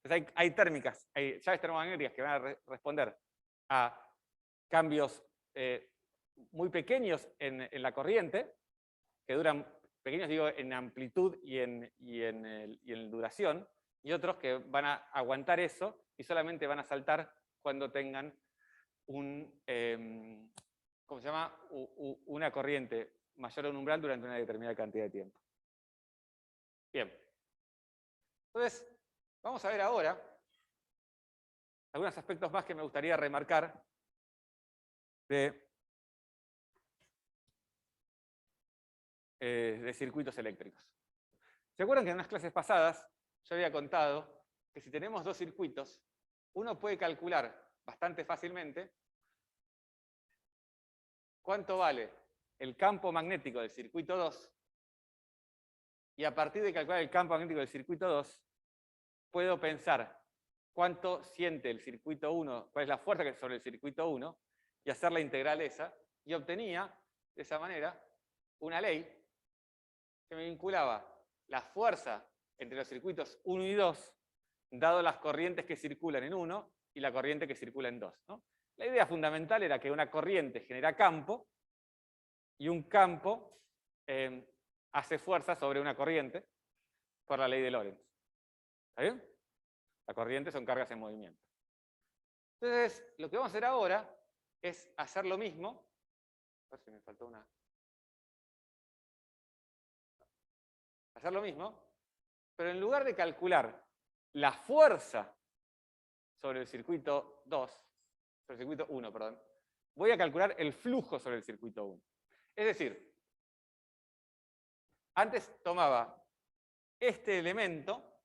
Entonces, hay térmicas, hay llaves termomagnéticas que van a responder a cambios muy pequeños en la corriente, que duran, pequeños digo, en amplitud y en duración, y otros que van a aguantar eso y solamente van a saltar cuando tengan ¿cómo se llama?, una corriente mayor a un umbral durante una determinada cantidad de tiempo. Bien. Entonces, vamos a ver ahora algunos aspectos más que me gustaría remarcar de circuitos eléctricos. ¿Se acuerdan que en unas clases pasadas yo había contado que si tenemos dos circuitos, uno puede calcular bastante fácilmente cuánto vale el campo magnético del circuito 2, y a partir de calcular el campo magnético del circuito 2, puedo pensar cuánto siente el circuito 1, cuál es la fuerza que es sobre el circuito 1, y hacer la integral esa, y obtenía, de esa manera, una ley que me vinculaba la fuerza entre los circuitos 1 y 2, dado las corrientes que circulan en 1 y la corriente que circula en 2, ¿no? La idea fundamental era que una corriente genera campo, y un campo hace fuerza sobre una corriente por la ley de Lorentz. ¿Está bien? La corriente son cargas en movimiento. Entonces, lo que vamos a hacer ahora es hacer lo mismo. A ver si me faltó una. Hacer lo mismo, pero en lugar de calcular la fuerza sobre el circuito 2, sobre el circuito 1, perdón, voy a calcular el flujo sobre el circuito 1. Es decir, antes tomaba este elemento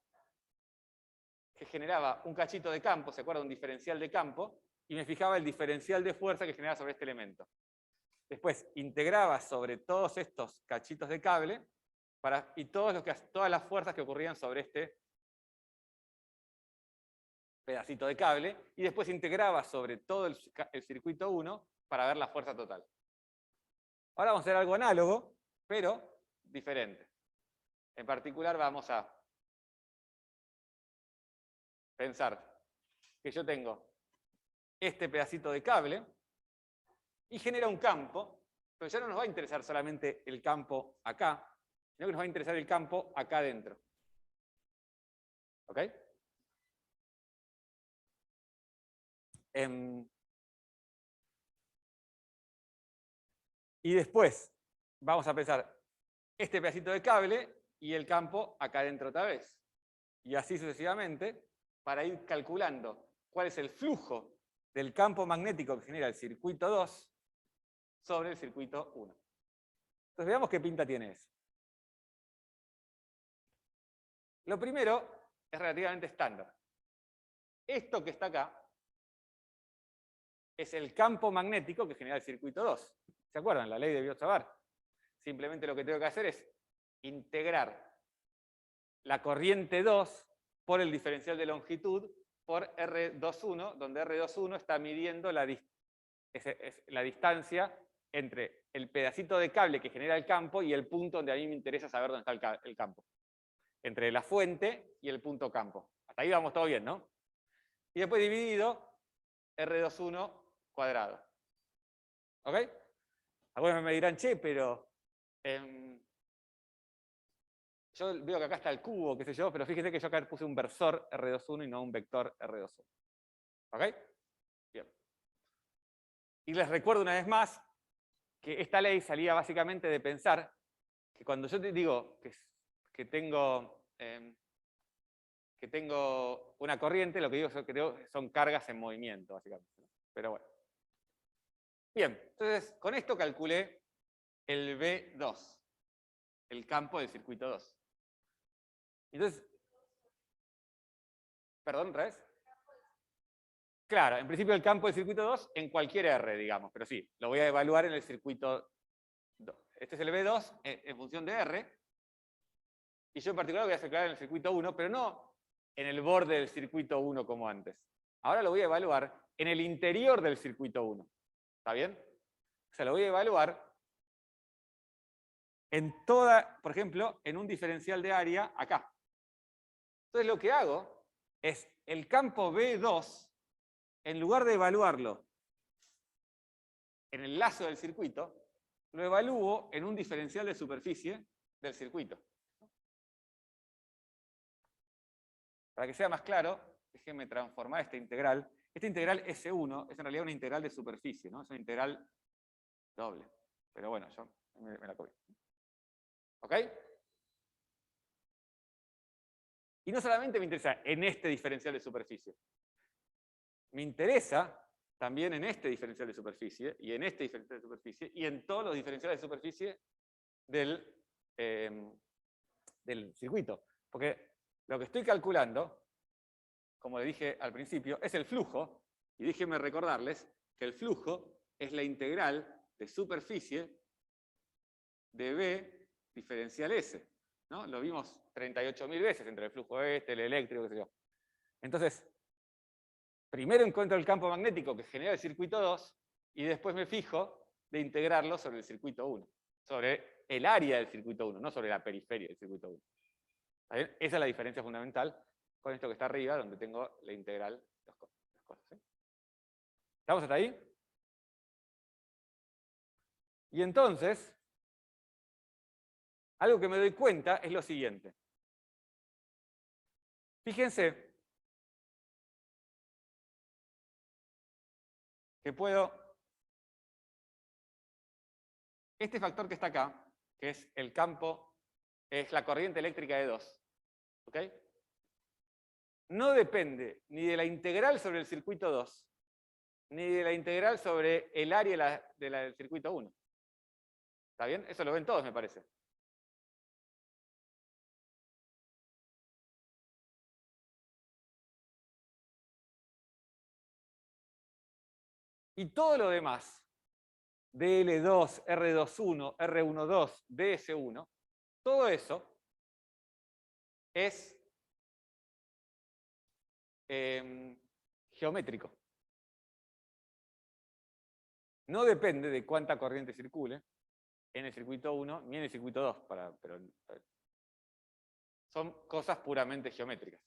que generaba un cachito de campo, ¿se acuerdan? Un diferencial de campo, y me fijaba el diferencial de fuerza que generaba sobre este elemento. Después integraba sobre todos estos cachitos de cable y todas las fuerzas que ocurrían sobre este pedacito de cable, y después integraba sobre todo el circuito 1 para ver la fuerza total. Ahora vamos a hacer algo análogo, pero diferente. En particular vamos a pensar que yo tengo este pedacito de cable y genera un campo, pero ya no nos va a interesar solamente el campo acá, sino que nos va a interesar el campo acá adentro. ¿Ok? Y después vamos a pensar este pedacito de cable y el campo acá adentro otra vez. Y así sucesivamente, para ir calculando cuál es el flujo del campo magnético que genera el circuito 2 sobre el circuito 1. Entonces veamos qué pinta tiene eso. Lo primero es relativamente estándar. Esto que está acá es el campo magnético que genera el circuito 2. ¿Se acuerdan? La ley de Biot-Savart. Simplemente lo que tengo que hacer es integrar la corriente 2 por el diferencial de longitud por R21, donde R21 está midiendo la distancia entre el pedacito de cable que genera el campo y el punto donde a mí me interesa saber dónde está el campo. Entre la fuente y el punto campo. Hasta ahí vamos todo bien, ¿no? Y después dividido R21 cuadrado. ¿Ok? Algunos me dirán, che, pero yo veo que acá está el cubo, qué sé yo, pero fíjense que yo acá puse un versor R21 y no un vector R21. ¿Ok? Bien. Y les recuerdo una vez más que esta ley salía básicamente de pensar que cuando yo te digo que tengo que tengo una corriente, lo que digo yo creo son cargas en movimiento, básicamente. Pero bueno. Bien, entonces con esto calculé el B2, el campo del circuito 2. Entonces, perdón, ¿res? Claro, en principio el campo del circuito 2 en cualquier R, digamos, pero sí, lo voy a evaluar en el circuito 2. Este es el B2 en función de R, y yo en particular lo voy a calcular en el circuito 1, pero no en el borde del circuito 1 como antes. Ahora lo voy a evaluar en el interior del circuito 1. ¿Está bien? O sea, lo voy a evaluar en toda, por ejemplo, en un diferencial de área acá. Entonces lo que hago es el campo B2, en lugar de evaluarlo en el lazo del circuito, lo evalúo en un diferencial de superficie del circuito. Para que sea más claro, déjenme transformar esta integral. Esta integral S1 es en realidad una integral de superficie, ¿no? Es una integral doble. Pero bueno, yo me la copio. ¿Ok? Y no solamente me interesa en este diferencial de superficie. Me interesa también en este diferencial de superficie, y en este diferencial de superficie, y en todos los diferenciales de superficie del circuito. Porque lo que estoy calculando, como le dije al principio, es el flujo, y déjenme recordarles que el flujo es la integral de superficie de B diferencial S. ¿No? Lo vimos 38.000 veces entre el flujo este, el eléctrico, qué sé yo. Entonces, primero encuentro el campo magnético que genera el circuito 2 y después me fijo de integrarlo sobre el circuito 1, sobre el área del circuito 1, no sobre la periferia del circuito 1. ¿Está bien? Esa es la diferencia fundamental con esto que está arriba, donde tengo la integral de las cosas. ¿Sí? ¿Estamos hasta ahí? Y entonces, algo que me doy cuenta es lo siguiente. Fíjense que puedo... Este factor que está acá, que es el campo, es la corriente eléctrica de 2. ¿Ok? No depende ni de la integral sobre el circuito 2, ni de la integral sobre el área del circuito 1. ¿Está bien? Eso lo ven todos, me parece. Y todo lo demás, DL2, R21, R12, DS1, todo eso es geométrico. No depende de cuánta corriente circule en el circuito 1 ni en el circuito 2, pero son cosas puramente geométricas.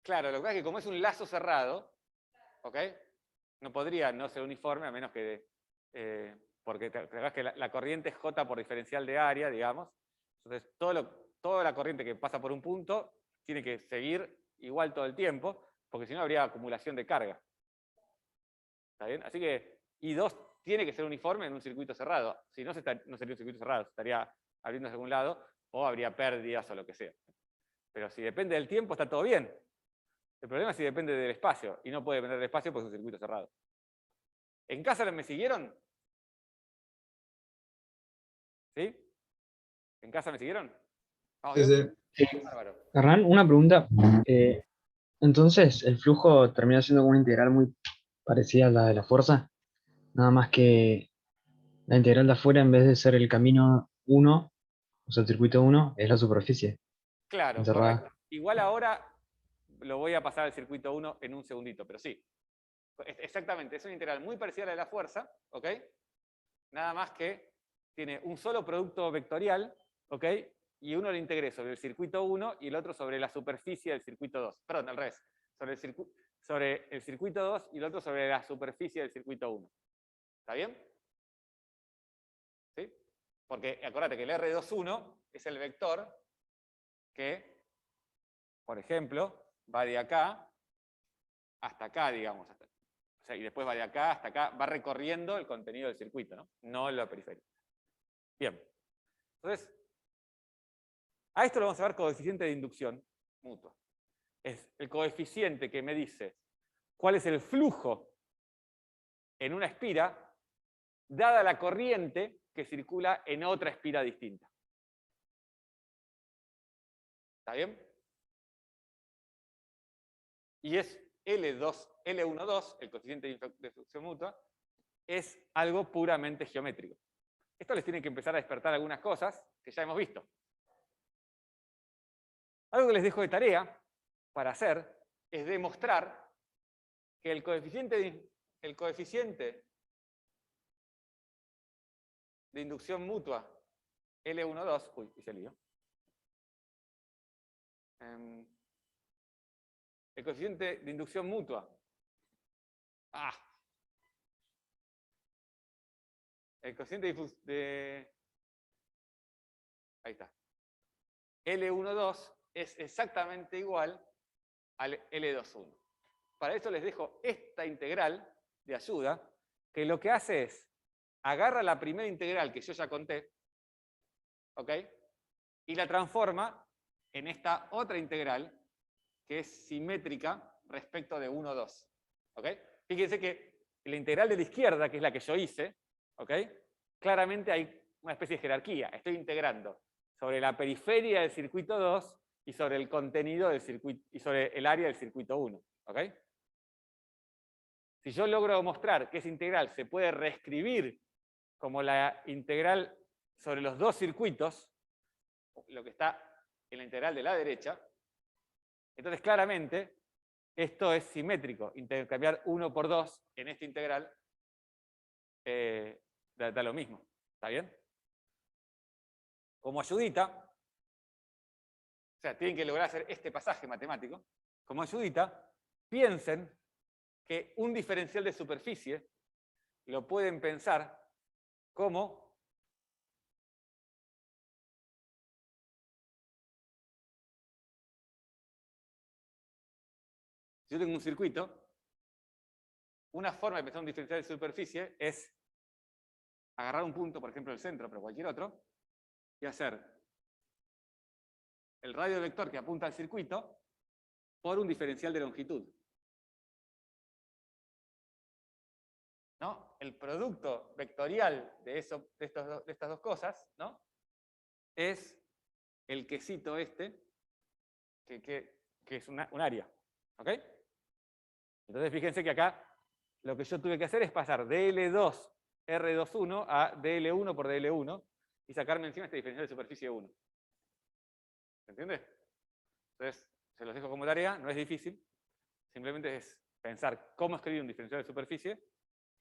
Claro, lo que pasa es que como es un lazo cerrado, ¿ok? No podría no ser uniforme a menos que... porque te acordás que la corriente es J por diferencial de área, digamos. Entonces, toda la corriente que pasa por un punto tiene que seguir igual todo el tiempo, porque si no habría acumulación de carga. ¿Está bien? Así que I2 tiene que ser uniforme en un circuito cerrado. Si no, no sería un circuito cerrado, estaría abriéndose a algún lado, o habría pérdidas o lo que sea. Pero si depende del tiempo, está todo bien. El problema es si depende del espacio, y no puede depender del espacio porque es un circuito cerrado. ¿En casa me siguieron? ¿Sí? ¿En casa me siguieron? ¿Vamos bien? Sí. Bárbaro. Hernán, una pregunta. Entonces, el flujo termina siendo una integral muy parecida a la de la fuerza, nada más que la integral de afuera, en vez de ser el camino 1, o sea, el circuito 1, es la superficie Claro, correcto. encerrada. Igual ahora lo voy a pasar al circuito 1 en un segundito, pero sí. Exactamente, es una integral muy parecida a la de la fuerza, ¿ok? Nada más que tiene un solo producto vectorial, ¿ok? Y uno lo integré sobre el circuito 1 y el otro sobre la superficie del circuito 2. Perdón, al revés. Sobre el circuito 2 y el otro sobre la superficie del circuito 1. ¿Está bien? ¿Sí? Porque acuérdate que el R21 es el vector que, por ejemplo, va de acá hasta acá, digamos. O sea, y después va de acá hasta acá, va recorriendo el contenido del circuito, ¿no? No la periferia. Bien. Entonces, a esto lo vamos a llamar coeficiente de inducción mutua. Es el coeficiente que me dice cuál es el flujo en una espira dada la corriente que circula en otra espira distinta. ¿Está bien? Y es L12, el coeficiente de inducción mutua, es algo puramente geométrico. Esto les tiene que empezar a despertar algunas cosas que ya hemos visto. Algo que les dejo de tarea para hacer es demostrar que el coeficiente de inducción mutua L12, uy, hice lío. El coeficiente de inducción mutua. El coeficiente de... Ahí está. L12 es exactamente igual al L21. Para eso les dejo esta integral de ayuda, que lo que hace es, agarra la primera integral que yo ya conté, ¿ok? Y la transforma en esta otra integral, que es simétrica respecto de 1, 2. ¿Ok? Fíjense que la integral de la izquierda, que es la que yo hice, ¿ok? Claramente hay una especie de jerarquía. Estoy integrando sobre la periferia del circuito 2 y sobre el contenido del circuito, y sobre el área del circuito 1. ¿Ok? Si yo logro mostrar que esa integral se puede reescribir como la integral sobre los dos circuitos, lo que está en la integral de la derecha, entonces claramente esto es simétrico. Intercambiar 1 por 2 en esta integral da lo mismo. ¿Está bien? Como ayudita, o sea, tienen que lograr hacer este pasaje matemático. Como ayudita, piensen que un diferencial de superficie lo pueden pensar como si yo tengo un circuito, una forma de pensar un diferencial de superficie es agarrar un punto, por ejemplo el centro, pero cualquier otro, y hacer el radio vector que apunta al circuito por un diferencial de longitud. ¿No? El producto vectorial de estas dos cosas, ¿no? Es el quesito este, que es un área. ¿Ok? Entonces fíjense que acá lo que yo tuve que hacer es pasar de L2 R21 a DL1 por DL1 y sacarme encima este diferencial de superficie 1. ¿Se entiende? Entonces, se los dejo como tarea, no es difícil. Simplemente es pensar cómo escribir un diferencial de superficie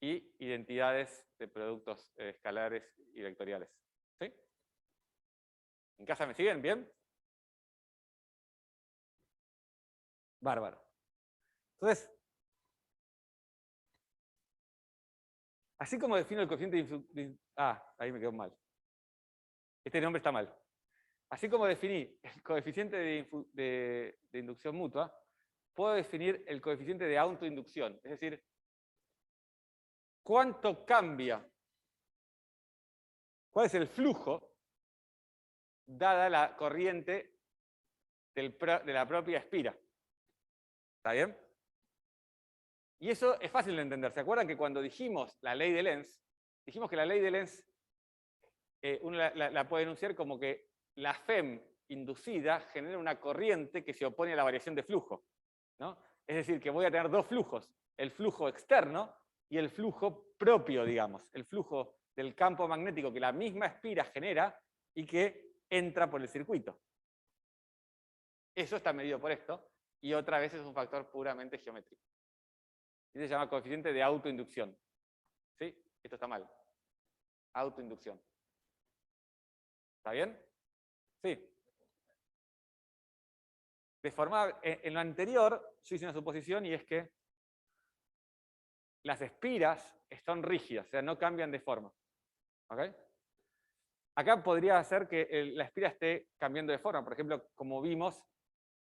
y identidades de productos escalares y vectoriales. ¿Sí? ¿En casa me siguen? ¿Bien? Bárbaro. Entonces, así como defino el coeficiente de... ahí me quedó mal. Este nombre está mal. Así como definí el coeficiente de inducción mutua, puedo definir el coeficiente de autoinducción. Es decir, ¿cuánto cambia? ¿Cuál es el flujo dada la corriente de la propia espira? ¿Está bien? Y eso es fácil de entender. ¿Se acuerdan que cuando dijimos la ley de Lenz, dijimos que la ley de Lenz uno la puede enunciar como que la FEM inducida genera una corriente que se opone a la variación de flujo, ¿no? Es decir, que voy a tener dos flujos, el flujo externo y el flujo propio, digamos, el flujo del campo magnético que la misma espira genera y que entra por el circuito. Eso está medido por esto, y otra vez es un factor puramente geométrico. Y se llama coeficiente de autoinducción. ¿Sí? Esto está mal. Autoinducción. ¿Está bien? Sí. En lo anterior, yo hice una suposición y es que las espiras están rígidas, o sea, no cambian de forma. ¿Ok? Acá podría ser que la espira esté cambiando de forma. Por ejemplo, como vimos,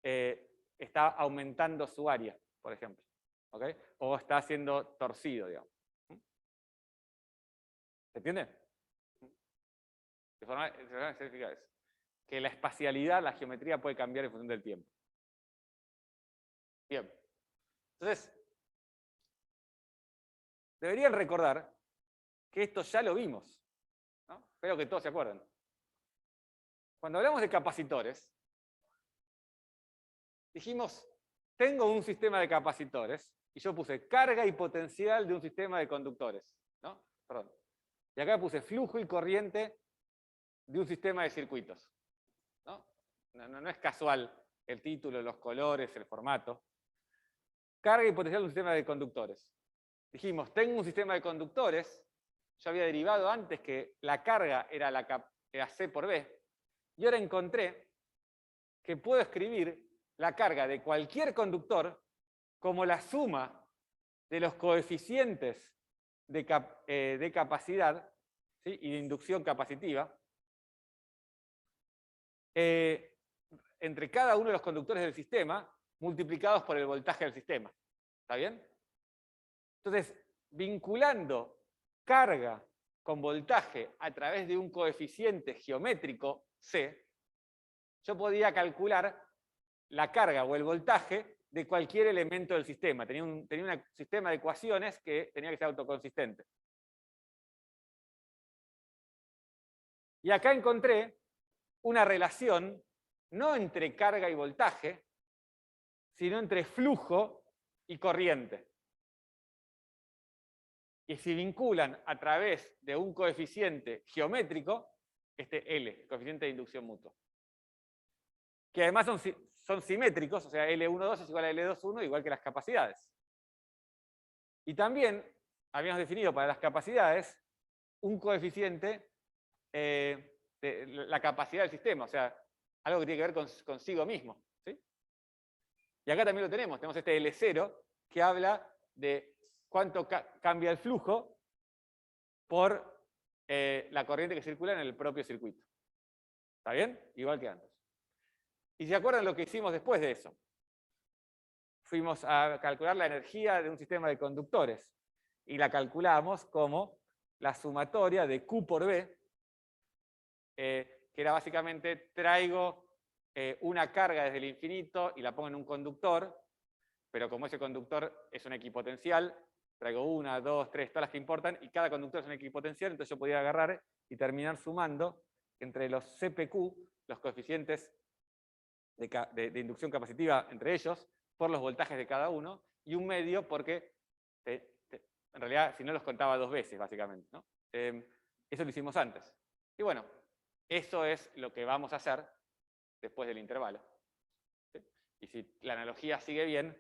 está aumentando su área, por ejemplo. ¿ok? O está siendo torcido, digamos. ¿Se entiende? De forma significa eso. Que la espacialidad, la geometría puede cambiar en función del tiempo. Bien. Entonces, deberían recordar que esto ya lo vimos, ¿no? Espero que todos se acuerden. Cuando hablamos de capacitores, dijimos, tengo un sistema de capacitores, y yo puse carga y potencial de un sistema de conductores, ¿no? Perdón. Y acá puse flujo y corriente de un sistema de circuitos, ¿no? No es casual el título, los colores, el formato. Carga y potencial de un sistema de conductores. Dijimos, tengo un sistema de conductores, yo había derivado antes que la carga era C por B, y ahora encontré que puedo escribir la carga de cualquier conductor como la suma de los coeficientes de capacidad, ¿sí? Y de inducción capacitiva entre cada uno de los conductores del sistema multiplicados por el voltaje del sistema. ¿Está bien? Entonces, vinculando carga con voltaje a través de un coeficiente geométrico C, yo podía calcular la carga o el voltaje de cualquier elemento del sistema. Tenía un sistema de ecuaciones que tenía que ser autoconsistente. Y acá encontré una relación no entre carga y voltaje, sino entre flujo y corriente. Y se vinculan a través de un coeficiente geométrico, este L, coeficiente de inducción mutua. Que además son simétricos, o sea, L12 es igual a L21, igual que las capacidades. Y también habíamos definido para las capacidades un coeficiente de la capacidad del sistema, o sea, algo que tiene que ver consigo mismo, ¿sí? Y acá también lo tenemos este L0 que habla de cuánto cambia el flujo por la corriente que circula en el propio circuito. ¿Está bien? Igual que antes. Y se acuerdan lo que hicimos después de eso. Fuimos a calcular la energía de un sistema de conductores y la calculamos como la sumatoria de Q por B, que era básicamente traigo una carga desde el infinito y la pongo en un conductor, pero como ese conductor es un equipotencial, traigo 1, 2, 3, todas las que importan, y cada conductor es un equipotencial, entonces yo podía agarrar y terminar sumando entre los CPQ, los coeficientes de inducción capacitiva entre ellos, por los voltajes de cada uno, y un medio porque, en realidad, si no los contaba 2 veces, básicamente, ¿no? Eso lo hicimos antes. Y bueno, eso es lo que vamos a hacer después del intervalo. ¿Sí? Y si la analogía sigue bien,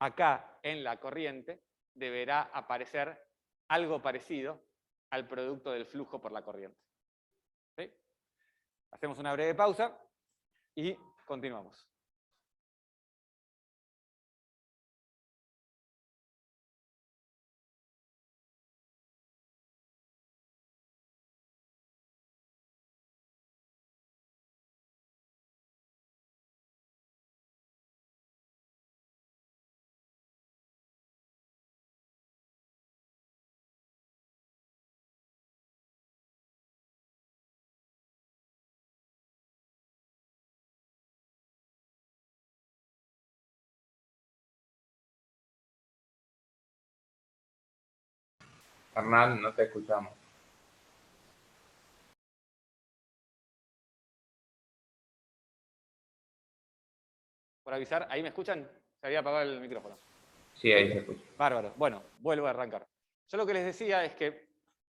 acá en la corriente deberá aparecer algo parecido al producto del flujo por la corriente. ¿Sí? Hacemos una breve pausa y continuamos. Hernán, no te escuchamos. Por avisar, ¿ahí me escuchan? Se había apagado el micrófono. Sí, ahí se escucha. Bárbaro. Bueno, vuelvo a arrancar. Yo lo que les decía es que,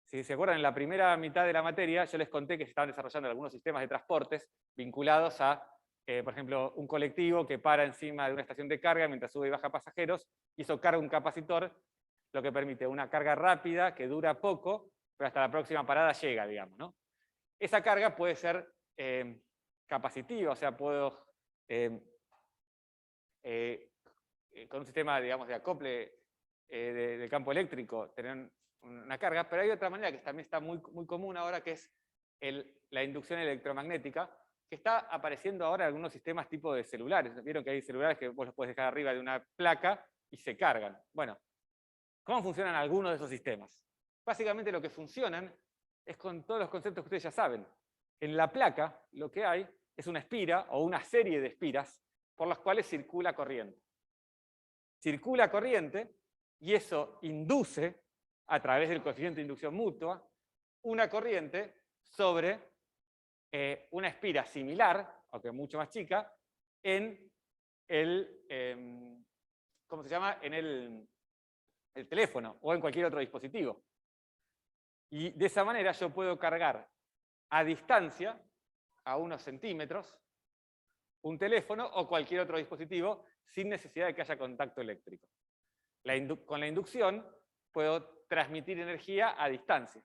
si se acuerdan, en la primera mitad de la materia yo les conté que se estaban desarrollando algunos sistemas de transportes vinculados a, por ejemplo, un colectivo que para encima de una estación de carga mientras sube y baja pasajeros, y eso carga un capacitor, lo que permite una carga rápida que dura poco, pero hasta la próxima parada llega, digamos, ¿no? Esa carga puede ser capacitiva, o sea, puedo con un sistema, digamos, de acople del campo eléctrico tener una carga, pero hay otra manera que también está muy, muy común ahora, que es la inducción electromagnética, que está apareciendo ahora en algunos sistemas tipo de celulares. Vieron que hay celulares que vos los podés dejar arriba de una placa y se cargan. Bueno, ¿cómo funcionan algunos de esos sistemas? Básicamente lo que funcionan es con todos los conceptos que ustedes ya saben. En la placa lo que hay es una espira o una serie de espiras por las cuales circula corriente. Circula corriente y eso induce, a través del coeficiente de inducción mutua, una corriente sobre una espira similar, aunque mucho más chica, en el, ¿cómo se llama? En el teléfono o en cualquier otro dispositivo. Y de esa manera yo puedo cargar a distancia, a unos centímetros, un teléfono o cualquier otro dispositivo sin necesidad de que haya contacto eléctrico. Con la inducción puedo transmitir energía a distancia,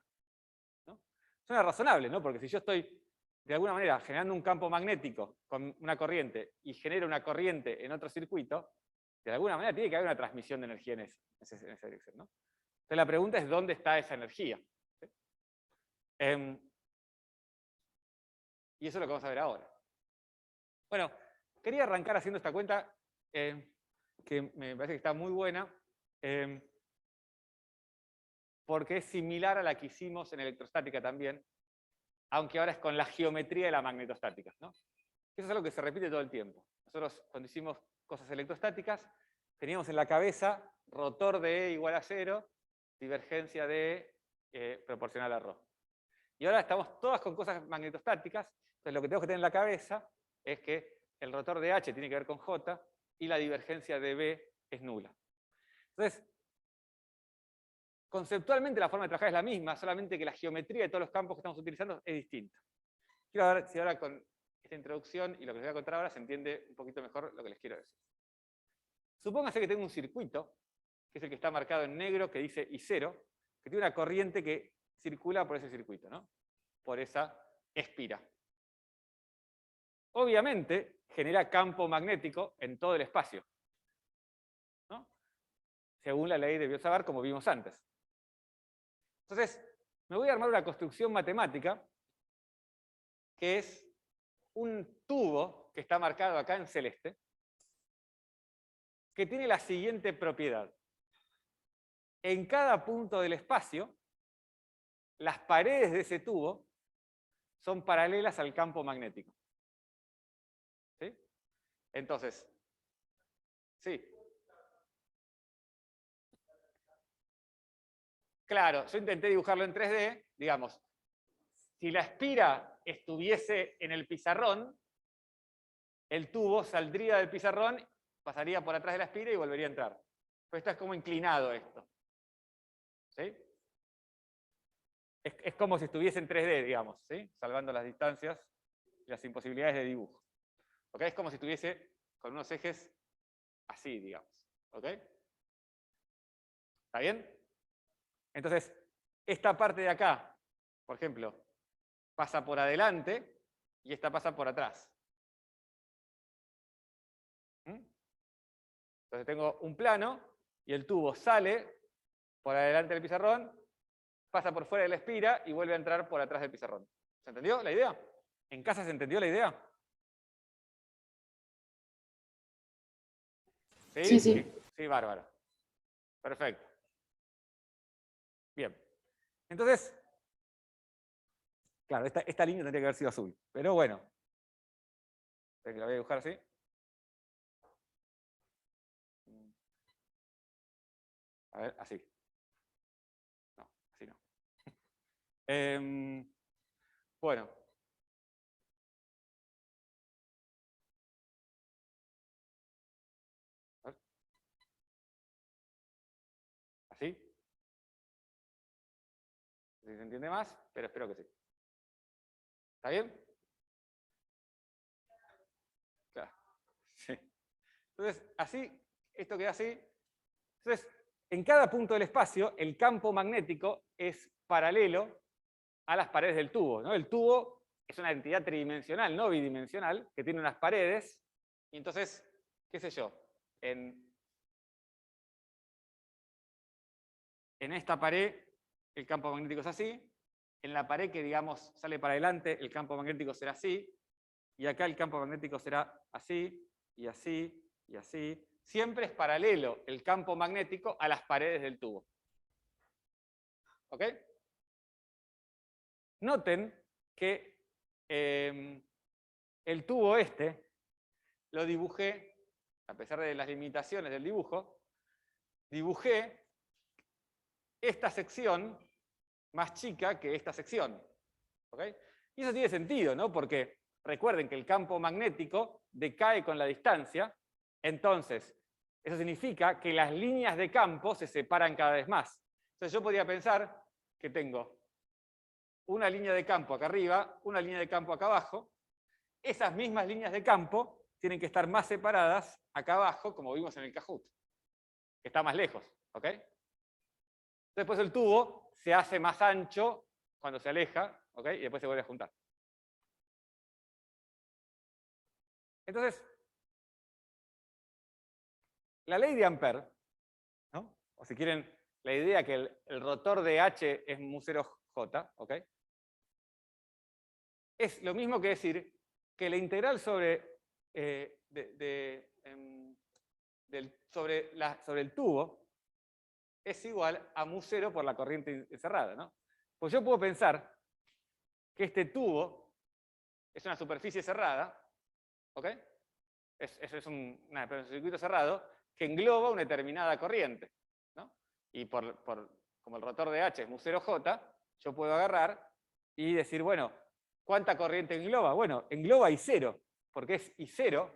¿no? Suena razonable, ¿no? Porque si yo estoy de alguna manera generando un campo magnético con una corriente y genero una corriente en otro circuito, de alguna manera tiene que haber una transmisión de energía en esa dirección, ¿no? Entonces la pregunta es ¿dónde está esa energía? ¿Sí? Y eso es lo que vamos a ver ahora. Bueno, quería arrancar haciendo esta cuenta que me parece que está muy buena, porque es similar a la que hicimos en electrostática también, aunque ahora es con la geometría de la magnetostática, ¿no? Eso es algo que se repite todo el tiempo. Nosotros cuando hicimos cosas electrostáticas, teníamos en la cabeza rotor de E igual a 0, divergencia de E proporcional a ρ. Y ahora estamos todas con cosas magnetostáticas, entonces lo que tenemos que tener en la cabeza es que el rotor de H tiene que ver con J y la divergencia de B es nula. Entonces, conceptualmente la forma de trabajar es la misma, solamente que la geometría de todos los campos que estamos utilizando es distinta. Quiero ver si ahora con esta introducción y lo que les voy a contar ahora se entiende un poquito mejor lo que les quiero decir. Supóngase que tengo un circuito, que es el que está marcado en negro, que dice I0, que tiene una corriente que circula por ese circuito, ¿no? Por esa espira. Obviamente genera campo magnético en todo el espacio, ¿no? Según la ley de Biot-Savart, como vimos antes. Entonces, me voy a armar una construcción matemática que es un tubo que está marcado acá en celeste, que tiene la siguiente propiedad. En cada punto del espacio, las paredes de ese tubo son paralelas al campo magnético. ¿Sí? Entonces, sí. Claro, yo intenté dibujarlo en 3D, digamos, si la espira estuviese en el pizarrón, el tubo saldría del pizarrón, pasaría por atrás de la espira y volvería a entrar. Pero esto es como inclinado esto. ¿Sí? Es como si estuviese en 3D, digamos, ¿sí? Salvando las distancias y las imposibilidades de dibujo. ¿Ok? Es como si estuviese con unos ejes así, digamos. ¿Ok? ¿Está bien? Entonces, esta parte de acá, por ejemplo, pasa por adelante y esta pasa por atrás. Entonces tengo un plano y el tubo sale por adelante del pizarrón, pasa por fuera de la espira y vuelve a entrar por atrás del pizarrón. ¿Se entendió la idea? ¿En casa se entendió la idea? ¿Sí? Sí, sí. Sí, bárbaro. Perfecto. Bien. Entonces, claro, esta línea tendría que haber sido azul, pero bueno. La voy a dibujar así. A ver, así. No, así no. Bueno. A ver. ¿Así? No sé si se entiende más, pero espero que sí. ¿Está bien? Claro. Sí. Entonces, así, esto queda así. Entonces, en cada punto del espacio, el campo magnético es paralelo a las paredes del tubo, ¿no? El tubo es una entidad tridimensional, no bidimensional, que tiene unas paredes, y entonces, qué sé yo, en esta pared el campo magnético es así, en la pared que, digamos, sale para adelante, el campo magnético será así, y acá el campo magnético será así, y así, y así, siempre es paralelo el campo magnético a las paredes del tubo. ¿Ok? Noten que el tubo este lo dibujé, a pesar de las limitaciones del dibujo, dibujé esta sección más chica que esta sección. ¿Ok? Y eso tiene sentido, ¿no? Porque recuerden que el campo magnético decae con la distancia, entonces eso significa que las líneas de campo se separan cada vez más. Entonces yo podría pensar que tengo una línea de campo acá arriba, una línea de campo acá abajo. Esas mismas líneas de campo tienen que estar más separadas acá abajo, como vimos en el Kahoot, que está más lejos. ¿Ok? Después el tubo se hace más ancho cuando se aleja, ¿ok? Y después se vuelve a juntar. Entonces, la ley de Ampère, ¿no? O si quieren, la idea que el rotor de H es mu0J, ¿ok? Es lo mismo que decir que la integral sobre, sobre el tubo es igual a mu0 por la corriente encerrada, ¿no? Pues yo puedo pensar que este tubo es una superficie cerrada, ¿ok? Es un circuito cerrado que engloba una determinada corriente, ¿no? Y como el rotor de H es mu0J, yo puedo agarrar y decir, bueno, ¿cuánta corriente engloba? Bueno, engloba I0, porque es I0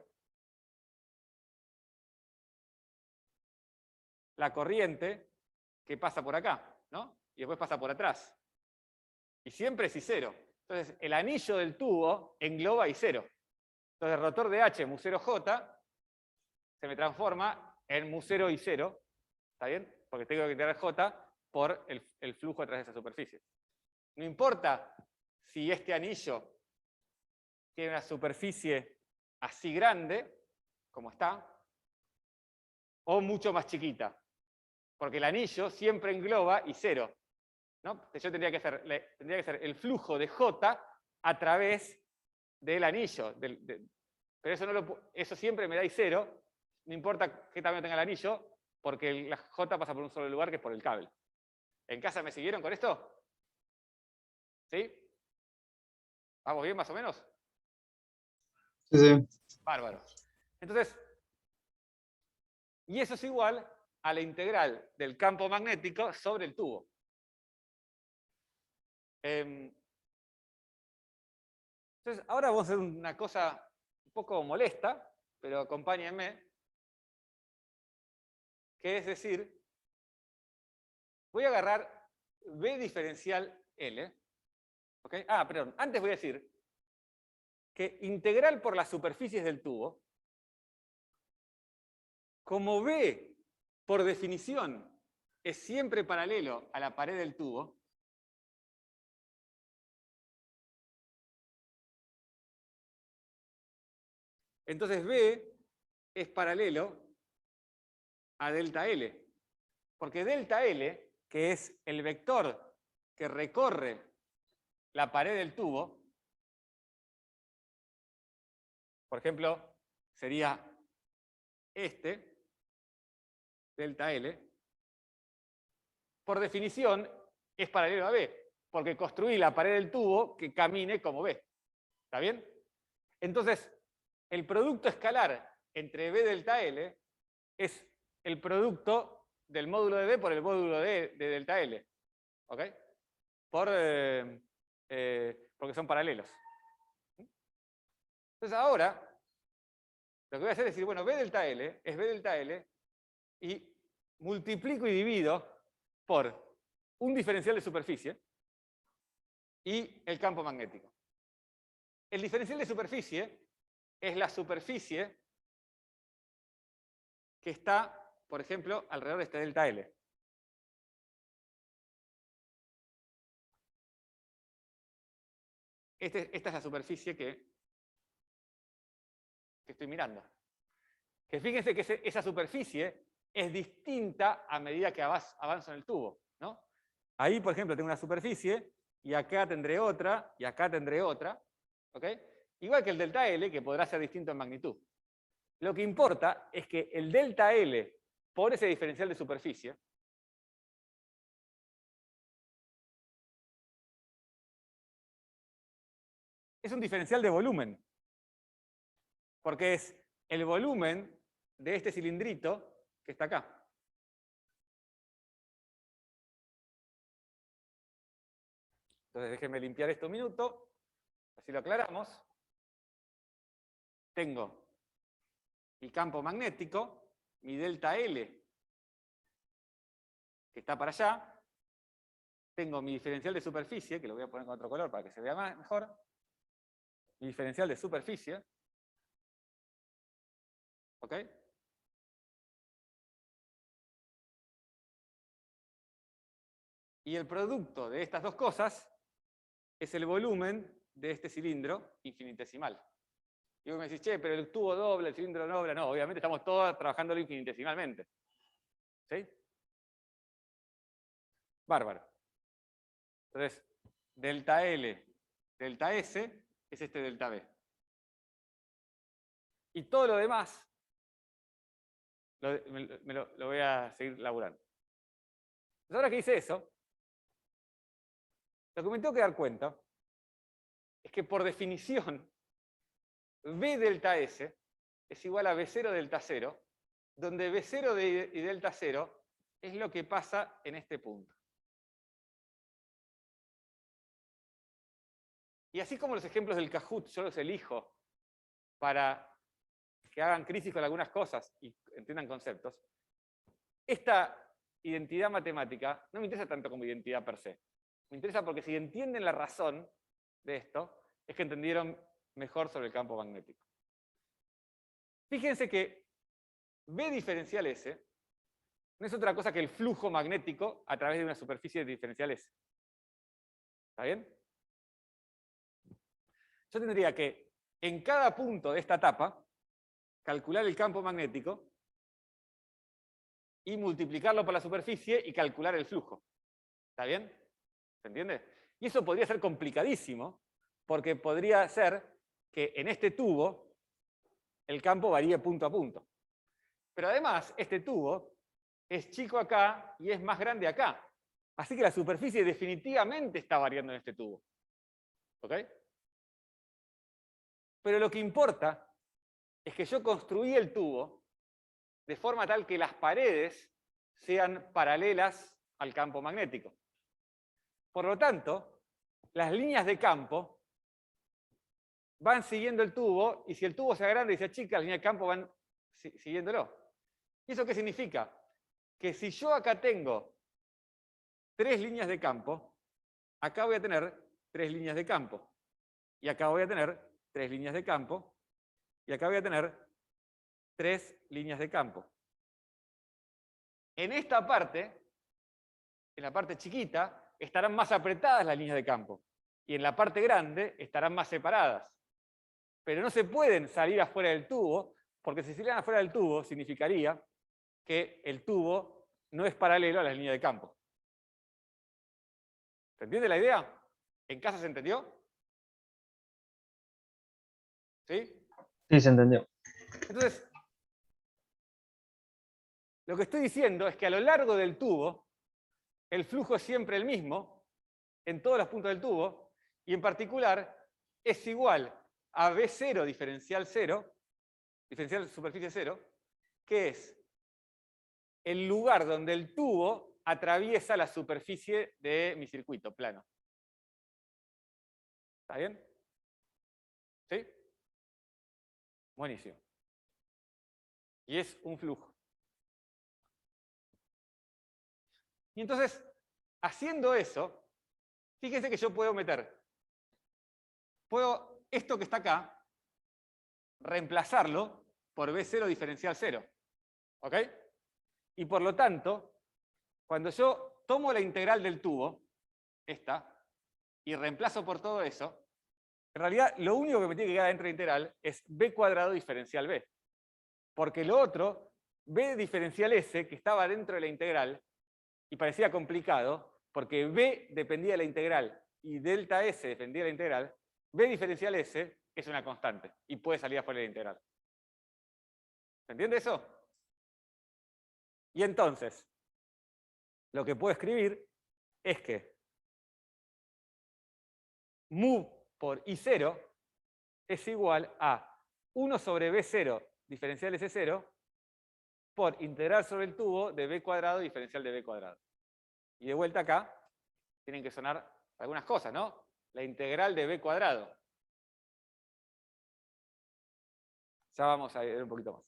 la corriente que pasa por acá, ¿no? Y después pasa por atrás. Y siempre es I0. Entonces, el anillo del tubo engloba I0. Entonces, el rotor de H, mu0J, se me transforma en mu0 I0, ¿está bien? Porque tengo que integrar J por el flujo a través de esa superficie. No importa si este anillo tiene una superficie así grande, como está, o mucho más chiquita. Porque el anillo siempre engloba I0. ¿No? Yo tendría que ser el flujo de J a través del anillo. Pero eso siempre me da I0, no importa qué tamaño tenga el anillo, porque la J pasa por un solo lugar, que es por el cable. ¿En casa me siguieron con esto? ¿Sí? ¿Vamos bien más o menos? Sí, sí. Bárbaro. Entonces, y eso es igual a la integral del campo magnético sobre el tubo. Entonces, ahora vamos a hacer una cosa un poco molesta, pero acompáñenme, que es decir, voy a agarrar B diferencial L. ¿Okay? Perdón, antes voy a decir que integral por las superficies del tubo, como B, por definición, es siempre paralelo a la pared del tubo, entonces B es paralelo a delta L. Porque delta L, que es el vector que recorre la pared del tubo, por ejemplo, sería este, delta L, por definición es paralelo a B, porque construí la pared del tubo que camine como B. ¿Está bien? Entonces, el producto escalar entre B delta L es el producto del módulo de B por el módulo de delta L. ¿Ok? Porque son paralelos. Entonces ahora, lo que voy a hacer es decir, bueno, B delta L es B delta L y multiplico y divido por un diferencial de superficie y el campo magnético. El diferencial de superficie es la superficie que está, por ejemplo, alrededor de este delta L. Esta es la superficie que estoy mirando. Que fíjense que esa superficie es distinta a medida que avanzo en el tubo, ¿no? Ahí, por ejemplo, tengo una superficie y acá tendré otra y acá tendré otra, ¿ok? Igual que el delta L, que podrá ser distinto en magnitud. Lo que importa es que el delta L por ese diferencial de superficie es un diferencial de volumen. Porque es el volumen de este cilindrito que está acá. Entonces déjenme limpiar esto un minuto, así lo aclaramos. Tengo el campo magnético, mi delta L, que está para allá. Tengo mi diferencial de superficie, que lo voy a poner con otro color para que se vea mejor. Mi diferencial de superficie. ¿Ok? Y el producto de estas dos cosas es el volumen de este cilindro infinitesimal. Y vos me decís, che, pero el tubo dobla, el cilindro no dobla. No, obviamente estamos todos trabajándolo infinitesimalmente. ¿Sí? Bárbaro. Entonces, delta L, delta S, es este delta B. Y todo lo demás lo voy a seguir laburando. Entonces, ahora que hice eso, lo que me tengo que dar cuenta es que por definición, B delta S es igual a B0 delta 0, donde B0 y delta 0 es lo que pasa en este punto. Y así como los ejemplos del Kahoot yo los elijo para que hagan crisis con algunas cosas y entiendan conceptos, esta identidad matemática no me interesa tanto como identidad per se. Me interesa porque si entienden la razón de esto, es que entendieron mejor sobre el campo magnético. Fíjense que B diferencial S no es otra cosa que el flujo magnético a través de una superficie diferencial S. ¿Está bien? Yo tendría que, en cada punto de esta etapa, calcular el campo magnético y multiplicarlo por la superficie y calcular el flujo. ¿Está bien? ¿Se entiende? Y eso podría ser complicadísimo, porque podría ser que en este tubo el campo varíe punto a punto. Pero además, este tubo es chico acá y es más grande acá. Así que la superficie definitivamente está variando en este tubo. ¿Ok? Pero lo que importa es que yo construí el tubo de forma tal que las paredes sean paralelas al campo magnético. Por lo tanto, las líneas de campo van siguiendo el tubo, y si el tubo se agranda y se achica, las líneas de campo van siguiéndolo. ¿Y eso qué significa? Que si yo acá tengo 3 líneas de campo, acá voy a tener 3 líneas de campo. Y acá voy a tener 3 líneas de campo. Y acá voy a tener 3 líneas de campo. En esta parte, en la parte chiquita, estarán más apretadas las líneas de campo. Y en la parte grande estarán más separadas. Pero no se pueden salir afuera del tubo, porque si salieran afuera del tubo significaría que el tubo no es paralelo a la línea de campo. ¿Se entiende la idea? ¿En casa se entendió? ¿Sí? Sí, se entendió. Entonces, lo que estoy diciendo es que a lo largo del tubo, el flujo es siempre el mismo, en todos los puntos del tubo, y en particular es igual a B0 diferencial 0, diferencial superficie 0, que es el lugar donde el tubo atraviesa la superficie de mi circuito plano. ¿Está bien? ¿Sí? Buenísimo. Y es un flujo. Y entonces, haciendo eso, fíjense que yo puedo esto que está acá, reemplazarlo por B0 diferencial 0. ¿Ok? Y por lo tanto, cuando yo tomo la integral del tubo, esta, y reemplazo por todo eso, en realidad lo único que me tiene que quedar dentro de la integral es b cuadrado diferencial b. Porque lo otro, b diferencial s, que estaba dentro de la integral, y parecía complicado, porque b dependía de la integral y delta s dependía de la integral, b diferencial s es una constante y puede salir afuera de la integral. ¿Se entiende eso? Y entonces, lo que puedo escribir es que mu por I0 es igual a 1 sobre B0 diferencial de C0 por integral sobre el tubo de B cuadrado diferencial de B cuadrado. Y de vuelta acá, tienen que sonar algunas cosas, ¿no? La integral de B cuadrado. Ya vamos a ver un poquito más.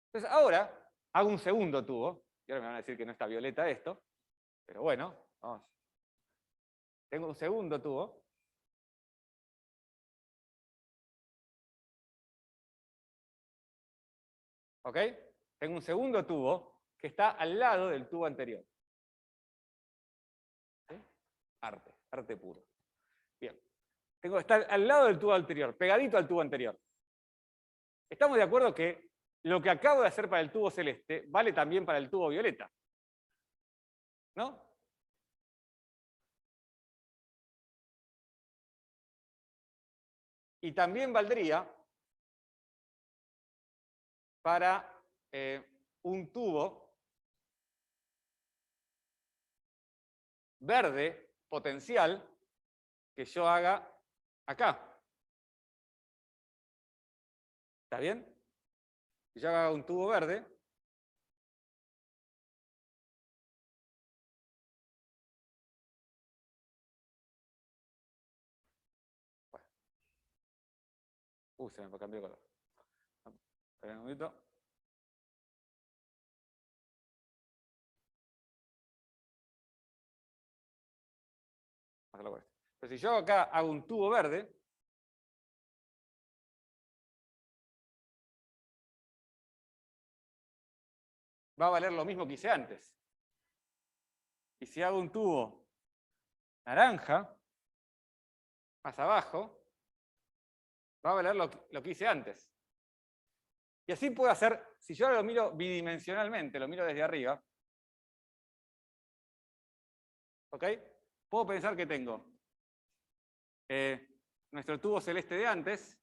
Entonces ahora hago un segundo tubo, y ahora me van a decir que no está violeta esto, pero bueno, vamos. Tengo un segundo tubo. ¿Ok? Tengo un segundo tubo que está al lado del tubo anterior. ¿Sí? Arte puro. Bien. Tengo que estar al lado del tubo anterior, pegadito al tubo anterior. ¿Estamos de acuerdo que lo que acabo de hacer para el tubo celeste vale también para el tubo violeta? ¿No? Y también valdría para un tubo verde potencial que yo haga acá. ¿Está bien? Si yo hago un tubo verde, bueno. Se me cambió de color. Esperen un momento. Pero si yo acá hago un tubo verde, va a valer lo mismo que hice antes. Y si hago un tubo naranja, más abajo, va a valer lo que hice antes. Y así puedo hacer, si yo ahora lo miro bidimensionalmente, lo miro desde arriba, ¿ok? Puedo pensar que tengo nuestro tubo celeste de antes,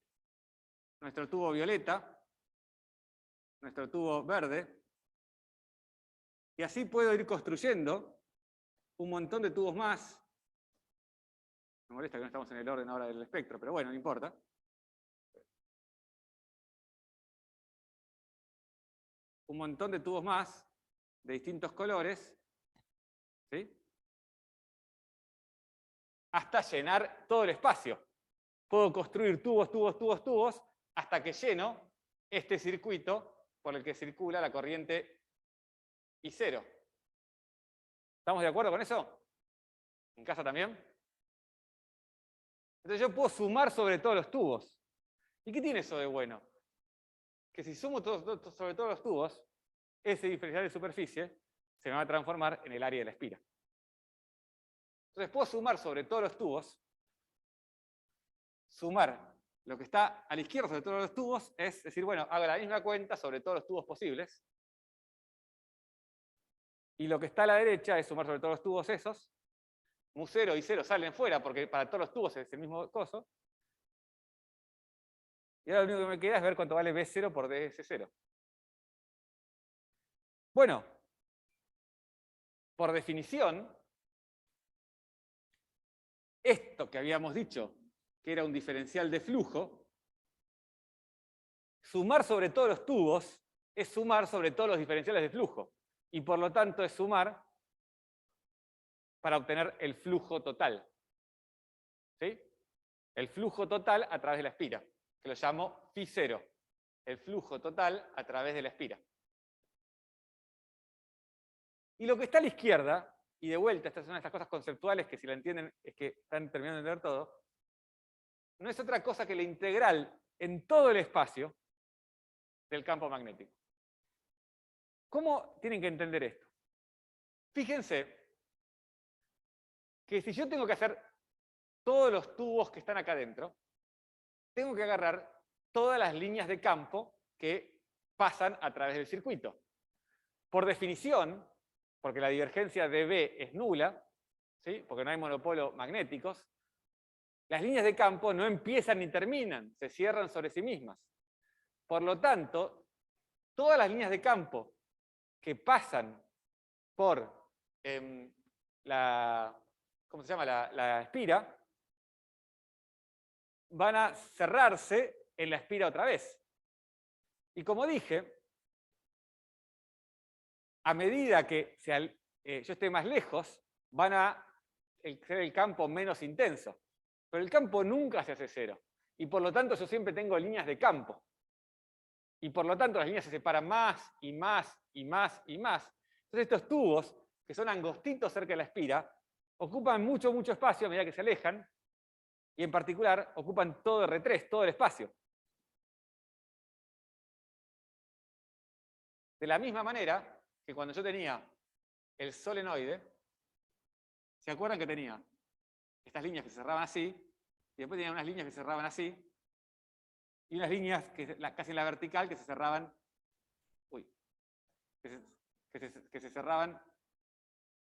nuestro tubo violeta, nuestro tubo verde, y así puedo ir construyendo un montón de tubos más. Me molesta que no estamos en el orden ahora del espectro, pero bueno, no importa. Un montón de tubos más de distintos colores, ¿sí? Hasta llenar todo el espacio. Puedo construir tubos, tubos, tubos, tubos, hasta que lleno este circuito por el que circula la corriente I0. ¿Estamos de acuerdo con eso? ¿En casa también? Entonces yo puedo sumar sobre todos los tubos. ¿Y qué tiene eso de bueno? Que si sumo sobre todos los tubos, ese diferencial de superficie se me va a transformar en el área de la espira. Entonces puedo sumar sobre todos los tubos, sumar lo que está a la izquierda sobre todos los tubos, es decir, bueno, hago la misma cuenta sobre todos los tubos posibles, y lo que está a la derecha es sumar sobre todos los tubos esos, mu0 y 0 salen fuera porque para todos los tubos es el mismo coso, y ahora lo único que me queda es ver cuánto vale B0 por DS0. Bueno, por definición, esto que habíamos dicho, que era un diferencial de flujo, sumar sobre todos los tubos es sumar sobre todos los diferenciales de flujo, y por lo tanto es sumar para obtener el flujo total. ¿Sí? El flujo total a través de la espira, que lo llamo Φ0, el flujo total a través de la espira. Y lo que está a la izquierda, y de vuelta, estas son estas cosas conceptuales que si la entienden es que están terminando de entender todo, no es otra cosa que la integral en todo el espacio del campo magnético. ¿Cómo tienen que entender esto? Fíjense que si yo tengo que hacer todos los tubos que están acá adentro, tengo que agarrar todas las líneas de campo que pasan a través del circuito. Por definición, porque la divergencia de B es nula, ¿sí? Porque no hay monopolo magnéticos, las líneas de campo no empiezan ni terminan, se cierran sobre sí mismas. Por lo tanto, todas las líneas de campo que pasan por ¿cómo se llama? La espira, van a cerrarse en la espira otra vez. Y como dije, a medida que yo esté más lejos, van a ser el campo menos intenso. Pero el campo nunca se hace cero. Y por lo tanto yo siempre tengo líneas de campo. Y por lo tanto las líneas se separan más y más y más y más. Entonces estos tubos, que son angostitos cerca de la espira, ocupan mucho, mucho espacio a medida que se alejan, y en particular ocupan todo R3, todo el espacio. De la misma manera que cuando yo tenía el solenoide, ¿se acuerdan que tenía estas líneas que se cerraban así? Y después tenía unas líneas que se cerraban así, y unas líneas casi en la vertical que se cerraban, que se cerraban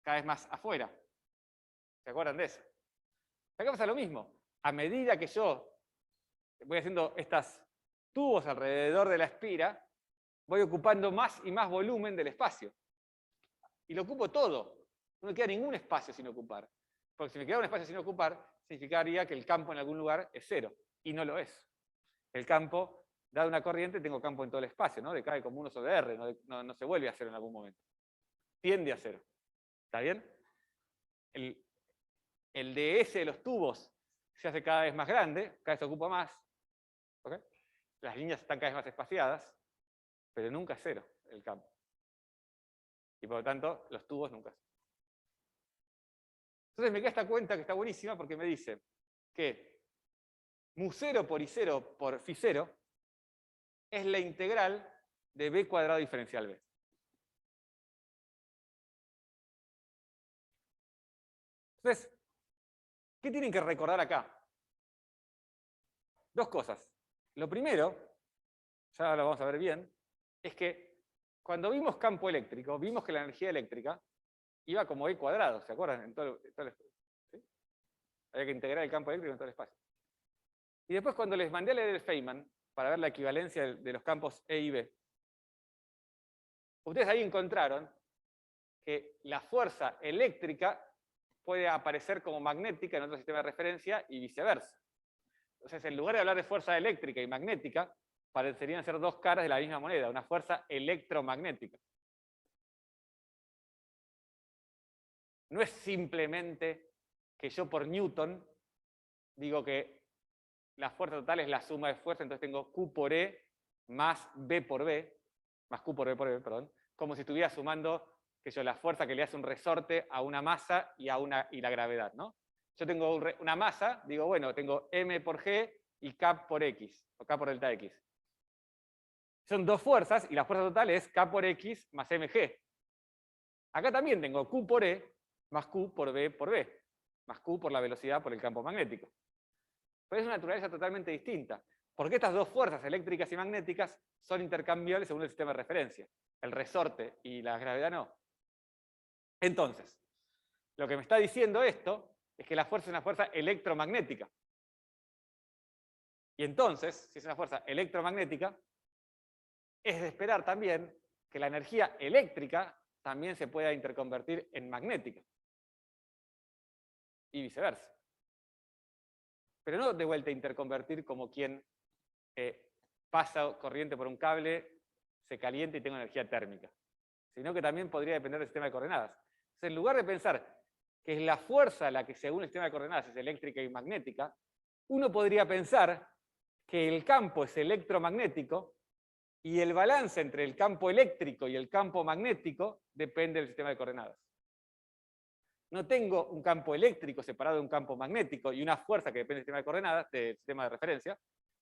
cada vez más afuera. ¿Se acuerdan de eso? Acá pasa lo mismo. A medida que yo voy haciendo estos tubos alrededor de la espira, voy ocupando más y más volumen del espacio. Y lo ocupo todo. No me queda ningún espacio sin ocupar. Porque si me queda un espacio sin ocupar, significaría que el campo en algún lugar es cero. Y no lo es. El campo, dada una corriente, tengo campo en todo el espacio, ¿no? Decae como 1 sobre R, no se vuelve a cero en algún momento. Tiende a cero. ¿Está bien? El ds de los tubos se hace cada vez más grande, cada vez se ocupa más. ¿Okay? Las líneas están cada vez más espaciadas, pero nunca es cero el campo. Y por lo tanto, los tubos nunca es. Entonces me queda esta cuenta que está buenísima porque me dice que mu0 por I0 por Φ0 es la integral de b cuadrado diferencial b. Entonces, ¿qué tienen que recordar acá? Dos cosas. Lo primero, ya lo vamos a ver bien, es que cuando vimos campo eléctrico, vimos que la energía eléctrica iba como e cuadrado, ¿se acuerdan? ¿Sí? Había que integrar el campo eléctrico en todo el espacio. Y después cuando les mandé a leer el Feynman, para ver la equivalencia de los campos E y B, ustedes ahí encontraron que la fuerza eléctrica puede aparecer como magnética en otro sistema de referencia y viceversa. Entonces, en lugar de hablar de fuerza eléctrica y magnética, parecerían ser dos caras de la misma moneda, una fuerza electromagnética. No es simplemente que yo por Newton digo que la fuerza total es la suma de fuerza, entonces tengo Q por E más B por B, más Q por B por B, perdón, como si estuviera sumando la fuerza que le hace un resorte a una masa y la gravedad, ¿no? Yo tengo una masa, digo, bueno, tengo M por G y K por X, o K por delta X. Son dos fuerzas y la fuerza total es K por X más MG. Acá también tengo Q por E más Q por B, más Q por la velocidad por el campo magnético. Pero es una naturaleza totalmente distinta, porque estas dos fuerzas eléctricas y magnéticas son intercambiables según el sistema de referencia. El resorte y la gravedad no. Entonces, lo que me está diciendo esto es que la fuerza es una fuerza electromagnética. Y entonces, si es una fuerza electromagnética, es de esperar también que la energía eléctrica también se pueda interconvertir en magnética. Y viceversa. Pero no de vuelta a interconvertir como quien pasa corriente por un cable, se calienta y tengo energía térmica. Sino que también podría depender del sistema de coordenadas. Entonces, en lugar de pensar que es la fuerza la que según el sistema de coordenadas es eléctrica y magnética, uno podría pensar que el campo es electromagnético y el balance entre el campo eléctrico y el campo magnético depende del sistema de coordenadas. No tengo un campo eléctrico separado de un campo magnético y una fuerza que depende del sistema de coordenadas, del sistema de referencia,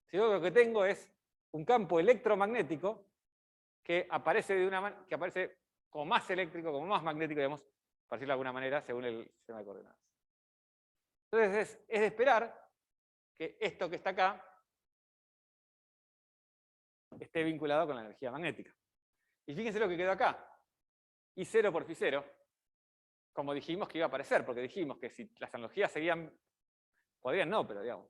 sino que lo que tengo es un campo electromagnético que aparece como más eléctrico, como más magnético, digamos, para decirlo de alguna manera, según el sistema de coordenadas. Entonces es de esperar que esto que está acá esté vinculado con la energía magnética. Y fíjense lo que quedó acá. I0 por Φ0, como dijimos que iba a aparecer, porque dijimos que si las analogías seguían, podrían no, pero digamos,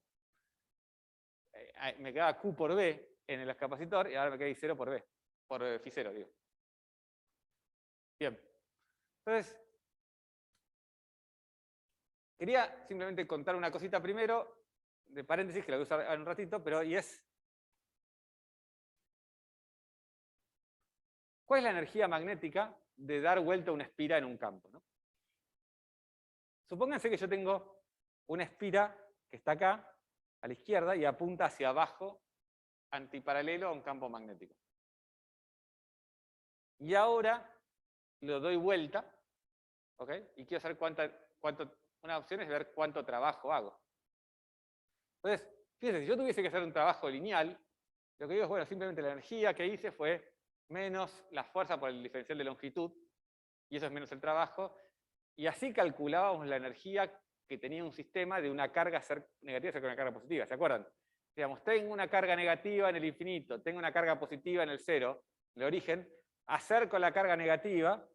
me quedaba Q por B en el capacitor y ahora me queda I0 por B. por phi 0, digo. Bien. Entonces, quería simplemente contar una cosita primero, de paréntesis, que la voy a usar en un ratito, pero y es, ¿cuál es la energía magnética de dar vuelta a una espira en un campo, ¿no? Supónganse que yo tengo una espira que está acá, a la izquierda, y apunta hacia abajo, antiparalelo a un campo magnético. Y ahora lo doy vuelta, ¿ok? Y quiero saber una opción es ver cuánto trabajo hago. Entonces, fíjense, si yo tuviese que hacer un trabajo lineal, lo que digo es, bueno, simplemente la energía que hice fue menos la fuerza por el diferencial de longitud, y eso es menos el trabajo, y así calculábamos la energía que tenía un sistema de una carga negativa cerca de una carga positiva, ¿se acuerdan? Digamos, tengo una carga negativa en el infinito, tengo una carga positiva en el cero, en el origen, acerco la carga negativa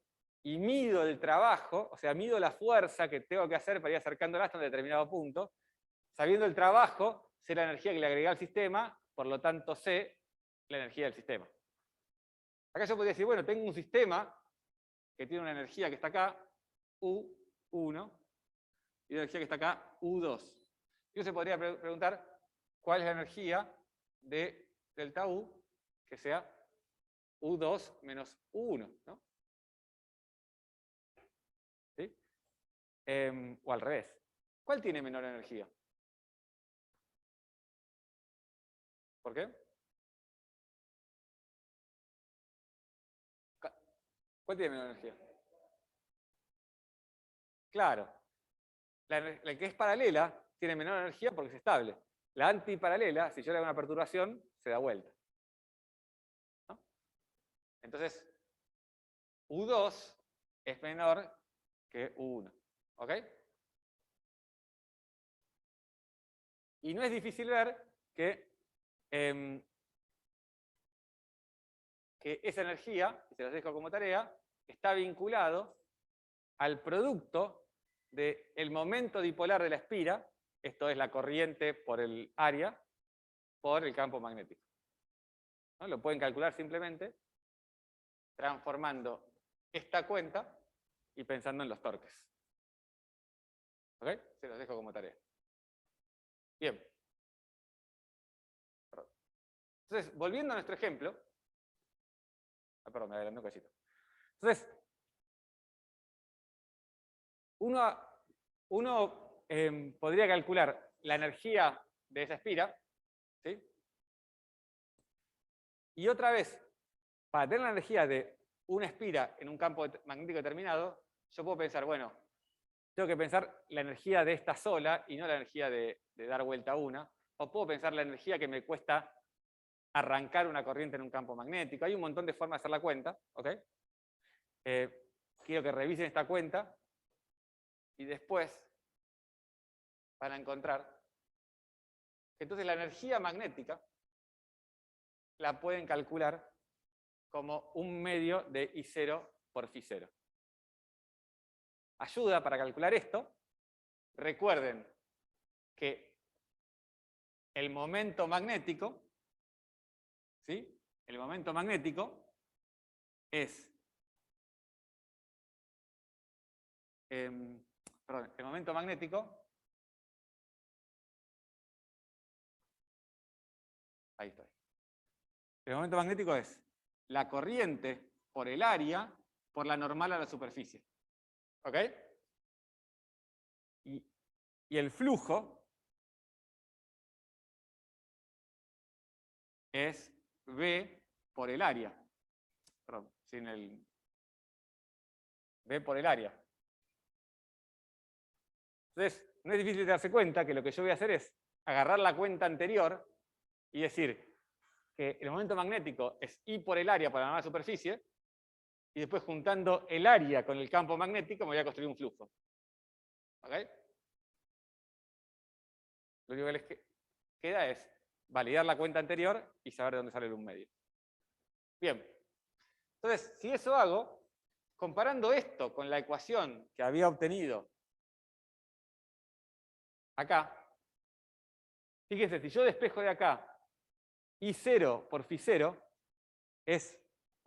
y mido el trabajo, o sea, mido la fuerza que tengo que hacer para ir acercándola hasta un determinado punto. Sabiendo el trabajo, sé la energía que le agregué al sistema, por lo tanto sé la energía del sistema. Acá yo podría decir, bueno, tengo un sistema que tiene una energía que está acá, U1, y una energía que está acá, U2. Y se podría preguntar cuál es la energía de delta U, que sea U2 menos U1, ¿no? ¿Sí? O al revés. ¿Cuál tiene menor energía? ¿Por qué? ¿Cuál tiene menor energía? Claro. La que es paralela tiene menor energía porque es estable. La antiparalela, si yo le hago una perturbación, se da vuelta, ¿no? Entonces, U2 es menor que U1. ¿Ok? Y no es difícil ver que esa energía, y se los dejo como tarea, está vinculado al producto del momento dipolar de la espira, esto es la corriente por el área, por el campo magnético, ¿no? Lo pueden calcular simplemente transformando esta cuenta y pensando en los torques. ¿Ok? Se los dejo como tarea. Bien. Entonces, volviendo a nuestro ejemplo. Perdón, me adelanté un cachito. Entonces, uno podría calcular la energía de esa espira, ¿sí? Y otra vez, para tener la energía de una espira en un campo magnético determinado, yo puedo pensar, bueno, tengo que pensar la energía de esta sola y no la energía de dar vuelta a una, o puedo pensar la energía que me cuesta arrancar una corriente en un campo magnético. Hay un montón de formas de hacer la cuenta, ¿ok? Quiero que revisen esta cuenta y después van a encontrar que entonces la energía magnética la pueden calcular como un medio de I0 por phi 0. Ayuda para calcular esto. Recuerden que el momento magnético, ¿sí? El momento magnético es, perdón, el momento magnético, ahí estoy. El momento magnético es la corriente por el área por la normal a la superficie. ¿Ok? Y el flujo es V por el área. Perdón, sin el V por el área. Entonces, no es difícil de darse cuenta que lo que yo voy a hacer es agarrar la cuenta anterior y decir que el momento magnético es I por el área por la normal a la superficie, y después juntando el área con el campo magnético me voy a construir un flujo. ¿Ok? Lo único que les queda es validar la cuenta anterior y saber de dónde sale el 1 medio. Bien. Entonces, si eso hago, comparando esto con la ecuación que había obtenido acá, fíjense, si yo despejo de acá I0 por phi 0 es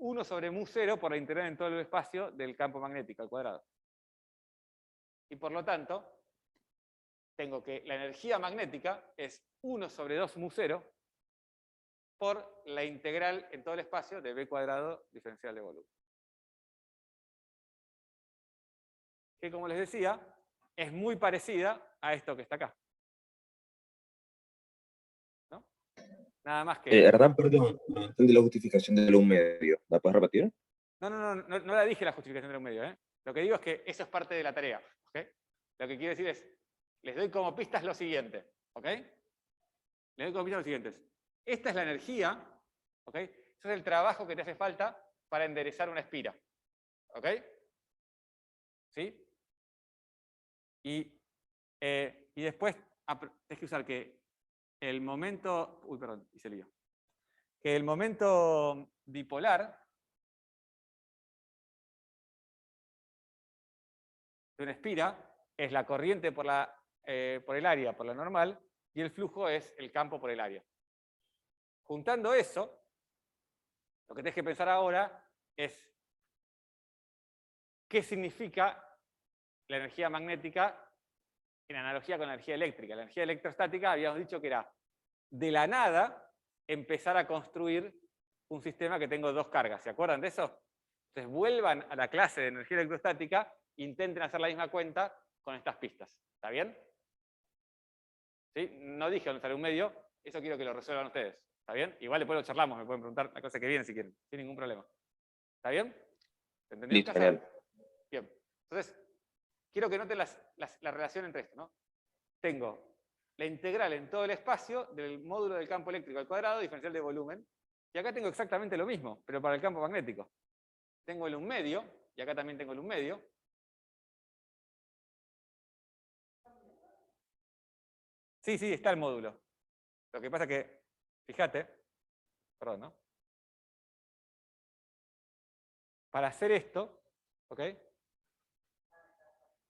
1 sobre mu0 por la integral en todo el espacio del campo magnético al cuadrado. Y por lo tanto, tengo que la energía magnética es 1 sobre 2 mu0 por la integral en todo el espacio de b cuadrado diferencial de volumen. Que como les decía, es muy parecida a esto que está acá. ¿No? Nada más que... Hernán, perdón, no entendí la justificación del 1/2. ¿La puedes repetir? No la dije la justificación del 1/2, ¿eh? Lo que digo es que eso es parte de la tarea. ¿Okay? Lo que quiero decir es, les doy como pistas lo siguiente. ¿Ok? Les doy como pistas lo siguiente. Esta es la energía. ¿Ok? Eso es el trabajo que te hace falta para enderezar una espira. ¿Ok? ¿Sí? Y después tienes que usar que el momento... Uy, perdón, hice lío. Que el momento dipolar de una espira es la corriente por el área, por la normal, y el flujo es el campo por el área. Juntando eso, lo que tenés que pensar ahora es qué significa la energía magnética en analogía con la energía eléctrica. La energía electrostática habíamos dicho que era de la nada empezar a construir un sistema que tengo dos cargas. ¿Se acuerdan de eso? Entonces vuelvan a la clase de energía electrostática, intenten hacer la misma cuenta con estas pistas. ¿Está bien? ¿Sí? No dije dónde sale 1/2, eso quiero que lo resuelvan ustedes. ¿Está bien? Igual después lo charlamos, me pueden preguntar la clase que viene si quieren, sin ningún problema. ¿Está bien? ¿Se entendió? Listo, genial. Bien. Entonces, quiero que noten la relación entre esto, ¿no? Tengo la integral en todo el espacio del módulo del campo eléctrico al cuadrado, diferencial de volumen, y acá tengo exactamente lo mismo, pero para el campo magnético. Tengo el 1/2, y acá también tengo el 1/2. Sí, está el módulo. Lo que pasa es que, fíjate, perdón, ¿no? Para hacer esto, ¿ok?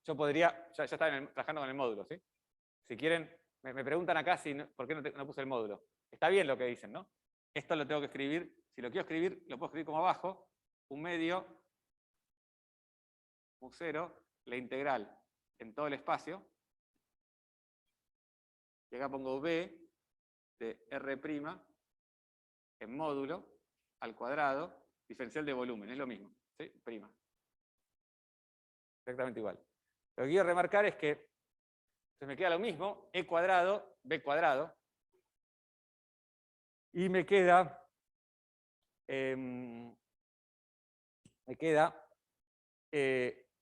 Yo podría, ya estaba trabajando con el módulo, ¿sí? Si quieren, me preguntan acá por qué no puse el módulo. Está bien lo que dicen, ¿no? Esto lo tengo que escribir, si lo quiero escribir, lo puedo escribir como abajo, 1/2 mu0, la integral en todo el espacio, y acá pongo b de r' en módulo al cuadrado, diferencial de volumen, es lo mismo, ¿sí? Prima. Exactamente igual. Lo que quiero remarcar es que se me queda lo mismo, e cuadrado, b cuadrado, y me queda el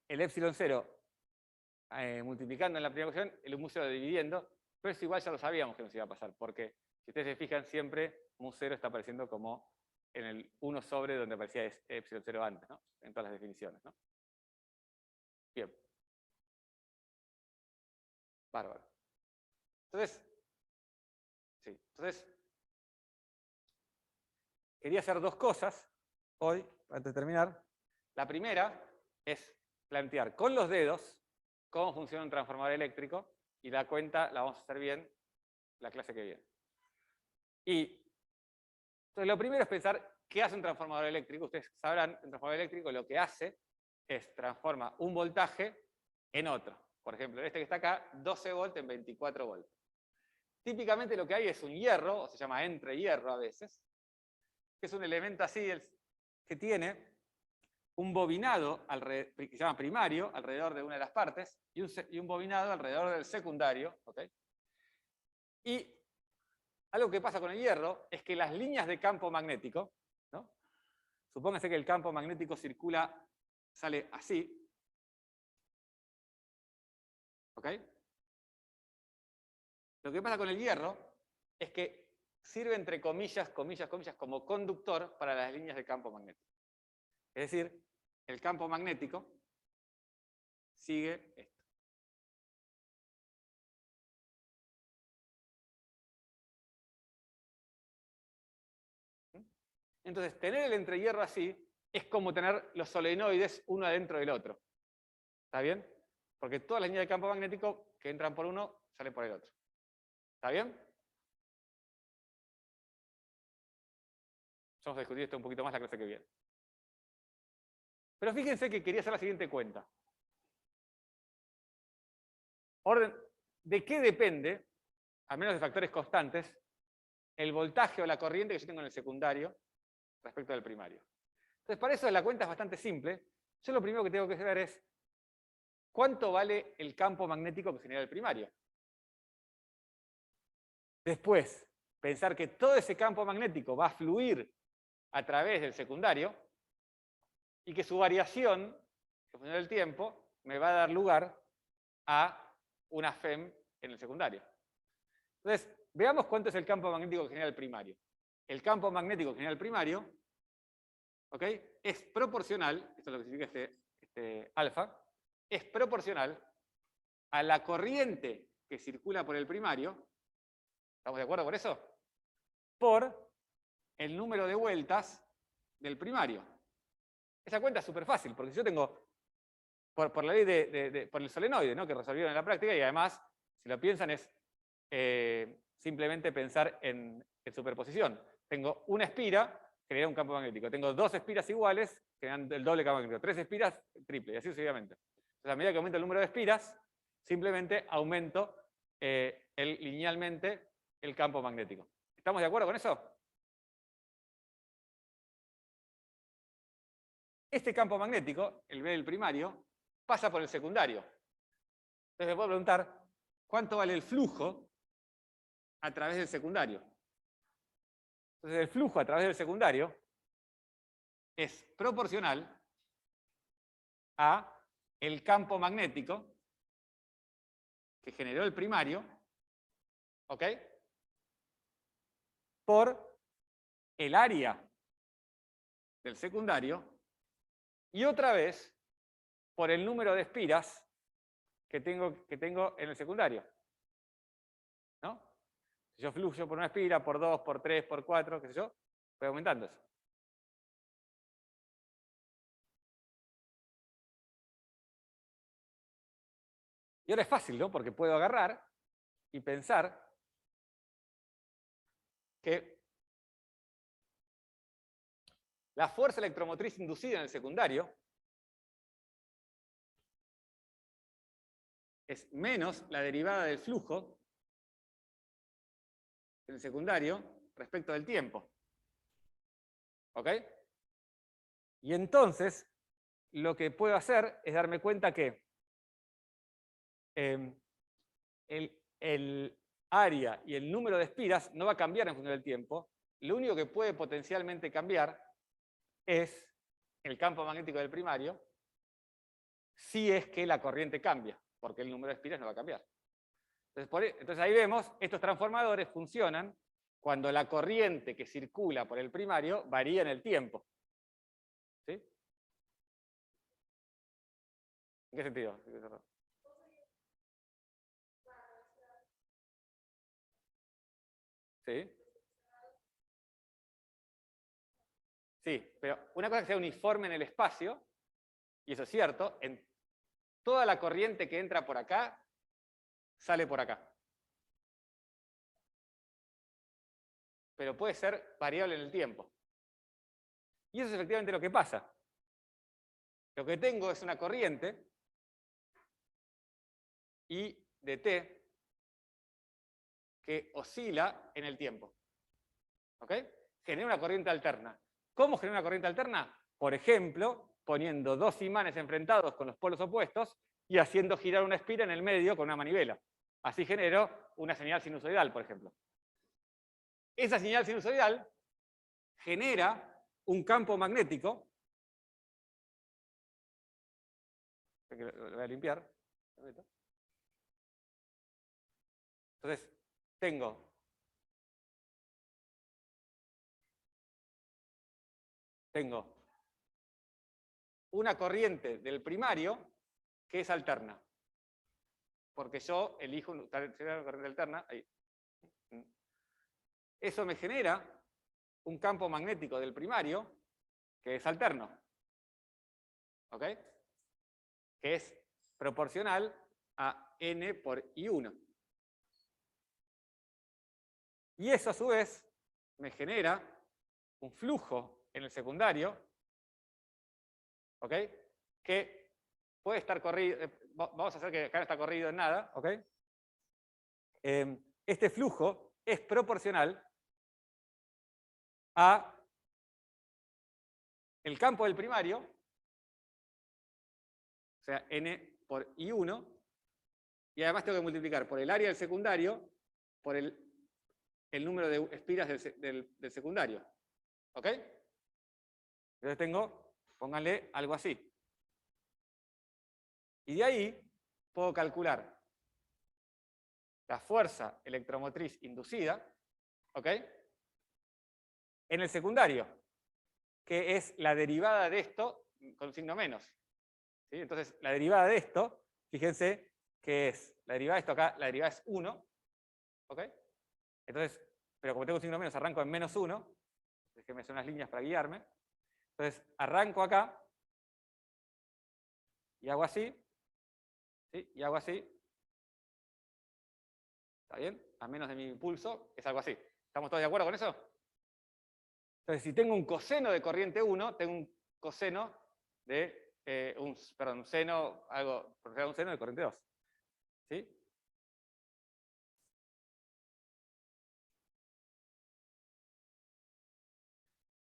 epsilon 0 multiplicando en la primera ecuación, el mu0 dividiendo, pero eso igual ya lo sabíamos que nos iba a pasar, porque si ustedes se fijan siempre, mu0 está apareciendo como en el 1 sobre donde aparecía epsilon 0 antes, ¿no? En todas las definiciones, ¿no? Bien. Bárbaro. Entonces, quería hacer dos cosas hoy, antes de terminar. La primera es plantear con los dedos cómo funciona un transformador eléctrico, y la cuenta la vamos a hacer bien la clase que viene. Y entonces lo primero es pensar qué hace un transformador eléctrico. Ustedes sabrán, un transformador eléctrico lo que hace es transforma un voltaje en otro. Por ejemplo, este que está acá, 12 volts en 24 volts. Típicamente lo que hay es un hierro, o se llama entrehierro a veces, que es un elemento así que tiene un bobinado que se llama primario alrededor de una de las partes y un bobinado alrededor del secundario. ¿Okay? Y algo que pasa con el hierro es que las líneas de campo magnético, ¿no? Supónganse que el campo magnético sale así. ¿Ok? Lo que pasa con el hierro es que sirve entre comillas, como conductor para las líneas de campo magnético. Es decir, el campo magnético sigue esto. Entonces, tener el entrehierro así es como tener los solenoides uno adentro del otro. ¿Está bien? Porque todas las líneas de campo magnético que entran por uno salen por el otro. ¿Está bien? Vamos a discutir esto un poquito más la clase que viene. Pero fíjense que quería hacer la siguiente cuenta. ¿De qué depende, a menos de factores constantes, el voltaje o la corriente que yo tengo en el secundario respecto del primario? Entonces, para eso la cuenta es bastante simple. Yo lo primero que tengo que saber es cuánto vale el campo magnético que genera el primario. Después, pensar que todo ese campo magnético va a fluir a través del secundario y que su variación, en función del tiempo, me va a dar lugar a una FEM en el secundario. Entonces, veamos cuánto es el campo magnético que genera el primario. El campo magnético que genera el primario, ¿ok?, es proporcional, esto es lo que significa este alfa, es proporcional a la corriente que circula por el primario, ¿estamos de acuerdo con eso? Por el número de vueltas del primario. Esa cuenta es súper fácil, porque si yo tengo, por la ley por el solenoide, ¿no?, que resolvieron en la práctica, y además, si lo piensan, es simplemente pensar en superposición. Tengo una espira, genera un campo magnético. Tengo dos espiras iguales, generan el doble campo magnético. Tres espiras, triple, y así sucesivamente. Entonces, a medida que aumenta el número de espiras, simplemente aumento linealmente el campo magnético. ¿Estamos de acuerdo con eso? Este campo magnético, el B del primario, pasa por el secundario. Entonces me puedo preguntar, ¿cuánto vale el flujo a través del secundario? Entonces el flujo a través del secundario es proporcional a el campo magnético que generó el primario, ¿ok?, por el área del secundario y otra vez por el número de espiras que tengo en el secundario, ¿no? Si yo fluyo por una espira, por 2, por 3, por 4, qué sé yo, voy aumentando eso. Y ahora es fácil, ¿no?, porque puedo agarrar y pensar que la fuerza electromotriz inducida en el secundario es menos la derivada del flujo en el secundario respecto del tiempo. ¿Ok? Y entonces, lo que puedo hacer es darme cuenta que el área y el número de espiras no va a cambiar en función del tiempo. Lo único que puede potencialmente cambiar es el campo magnético del primario, si es que la corriente cambia, porque el número de espiras no va a cambiar. Entonces ahí vemos, estos transformadores funcionan cuando la corriente que circula por el primario varía en el tiempo. ¿Sí? ¿En qué sentido? ¿Sí? Sí, pero una cosa es que sea uniforme en el espacio, y eso es cierto, toda la corriente que entra por acá sale por acá. Pero puede ser variable en el tiempo. Y eso es efectivamente lo que pasa. Lo que tengo es una corriente I de t que oscila en el tiempo. ¿Ok? Genera una corriente alterna. ¿Cómo genera una corriente alterna? Por ejemplo, poniendo dos imanes enfrentados con los polos opuestos y haciendo girar una espira en el medio con una manivela. Así genero una señal sinusoidal, por ejemplo. Esa señal sinusoidal genera un campo magnético. Lo voy a limpiar. Entonces, tengo una corriente del primario que es alterna. Porque yo elijo una corriente alterna. Ahí. Eso me genera un campo magnético del primario que es alterno. ¿Ok? Que es proporcional a N por I1. Y eso a su vez me genera un flujo en el secundario ¿ok? Que puede estar corrido, vamos a hacer que acá no está corrido en nada, ¿ok? Este flujo es proporcional a el campo del primario, o sea, n por I1, y además tengo que multiplicar por el área del secundario por el número de espiras del secundario. ¿Ok? Entonces tengo, pónganle algo así. Y de ahí puedo calcular la fuerza electromotriz inducida, ¿ok? En el secundario, que es la derivada de esto con signo menos. ¿Sí? Entonces, la derivada de esto, fíjense que es, la derivada de esto acá, la derivada es 1, ¿ok? Entonces, pero como tengo un signo menos, arranco en menos 1, déjenme hacer unas líneas para guiarme. Entonces, arranco acá, y hago así, ¿sí? Y hago así. ¿Está bien? A menos de mi pulso, es algo así. ¿Estamos todos de acuerdo con eso? Entonces, si tengo un coseno de corriente 1, tengo un coseno de, un seno, un seno de corriente 2. ¿Sí?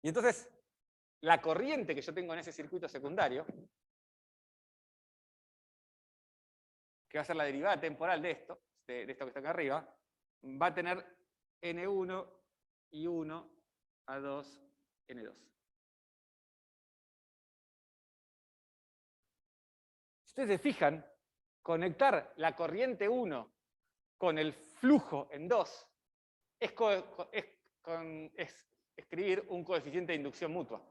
Y entonces, la corriente que yo tengo en ese circuito secundario, que va a ser la derivada temporal de esto, de esto que está acá arriba, va a tener N1, I1, A2, N2. Si ustedes se fijan, conectar la corriente 1 con el flujo en 2 es escribir un coeficiente de inducción mutua.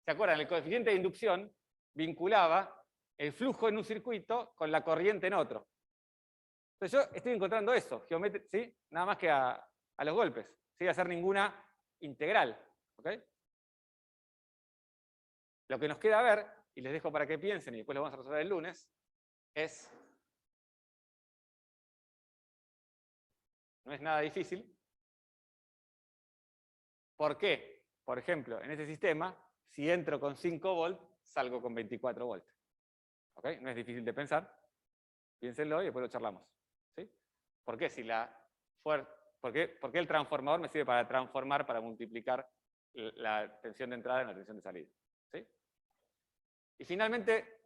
¿Se acuerdan? El coeficiente de inducción vinculaba el flujo en un circuito con la corriente en otro. Entonces yo estoy encontrando eso, ¿sí? Nada más que a los golpes, sin hacer ninguna integral. ¿Ok? Lo que nos queda ver, y les dejo para que piensen y después lo vamos a resolver el lunes, es, no es nada difícil. ¿Por qué? Por ejemplo, en este sistema, si entro con 5 volts, salgo con 24 volts. ¿Ok? No es difícil de pensar. Piénsenlo y después lo charlamos. ¿Sí? ¿Por qué? ¿Por qué el transformador me sirve para transformar, para multiplicar la tensión de entrada en la tensión de salida? ¿Sí? Y finalmente,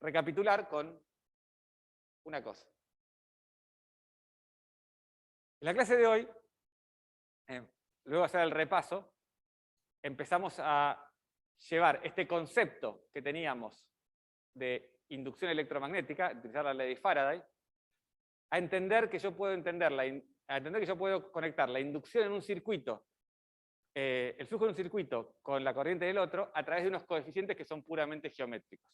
recapitular con una cosa. En la clase de hoy, luego de hacer el repaso, empezamos a llevar este concepto que teníamos de inducción electromagnética, utilizar la ley de Faraday, a entender que yo puedo conectar la inducción en un circuito, el flujo de un circuito con la corriente del otro, a través de unos coeficientes que son puramente geométricos.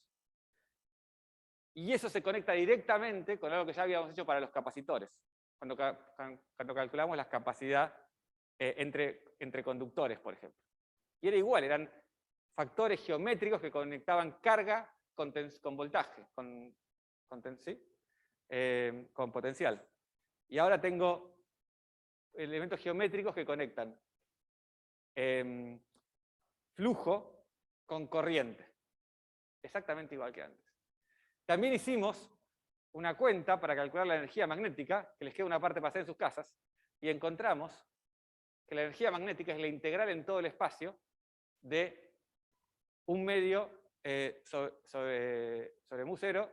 Y eso se conecta directamente con algo que ya habíamos hecho para los capacitores, cuando calculamos la capacidad entre conductores, por ejemplo. Y era igual, eran factores geométricos que conectaban carga con voltaje, con potencial. Y ahora tengo elementos geométricos que conectan flujo con corriente. Exactamente igual que antes. También hicimos una cuenta para calcular la energía magnética, que les queda una parte para hacer en sus casas, y encontramos que la energía magnética es la integral en todo el espacio de un medio sobre mu0,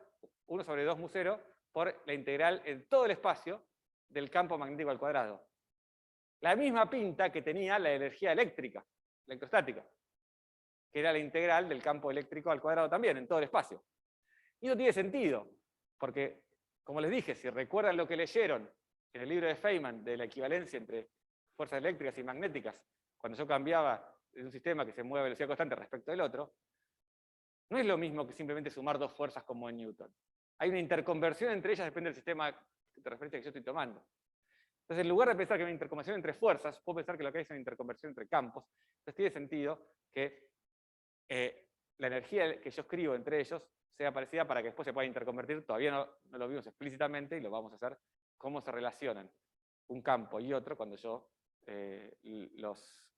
1 sobre 2 mu0, por la integral en todo el espacio del campo magnético al cuadrado. La misma pinta que tenía la energía eléctrica, electrostática, que era la integral del campo eléctrico al cuadrado también, en todo el espacio. Y no tiene sentido, porque, como les dije, si recuerdan lo que leyeron en el libro de Feynman de la equivalencia entre fuerzas eléctricas y magnéticas, cuando yo cambiaba de un sistema que se mueve a velocidad constante respecto del otro, no es lo mismo que simplemente sumar dos fuerzas como en Newton. Hay una interconversión entre ellas, depende del sistema de referencia que yo estoy tomando. Entonces, en lugar de pensar que hay una interconversión entre fuerzas, puedo pensar que lo que hay es una interconversión entre campos. Entonces, tiene sentido que la energía que yo escribo entre ellos sea parecida para que después se pueda interconvertir. Todavía no lo vimos explícitamente y lo vamos a hacer, cómo se relacionan un campo y otro cuando yo los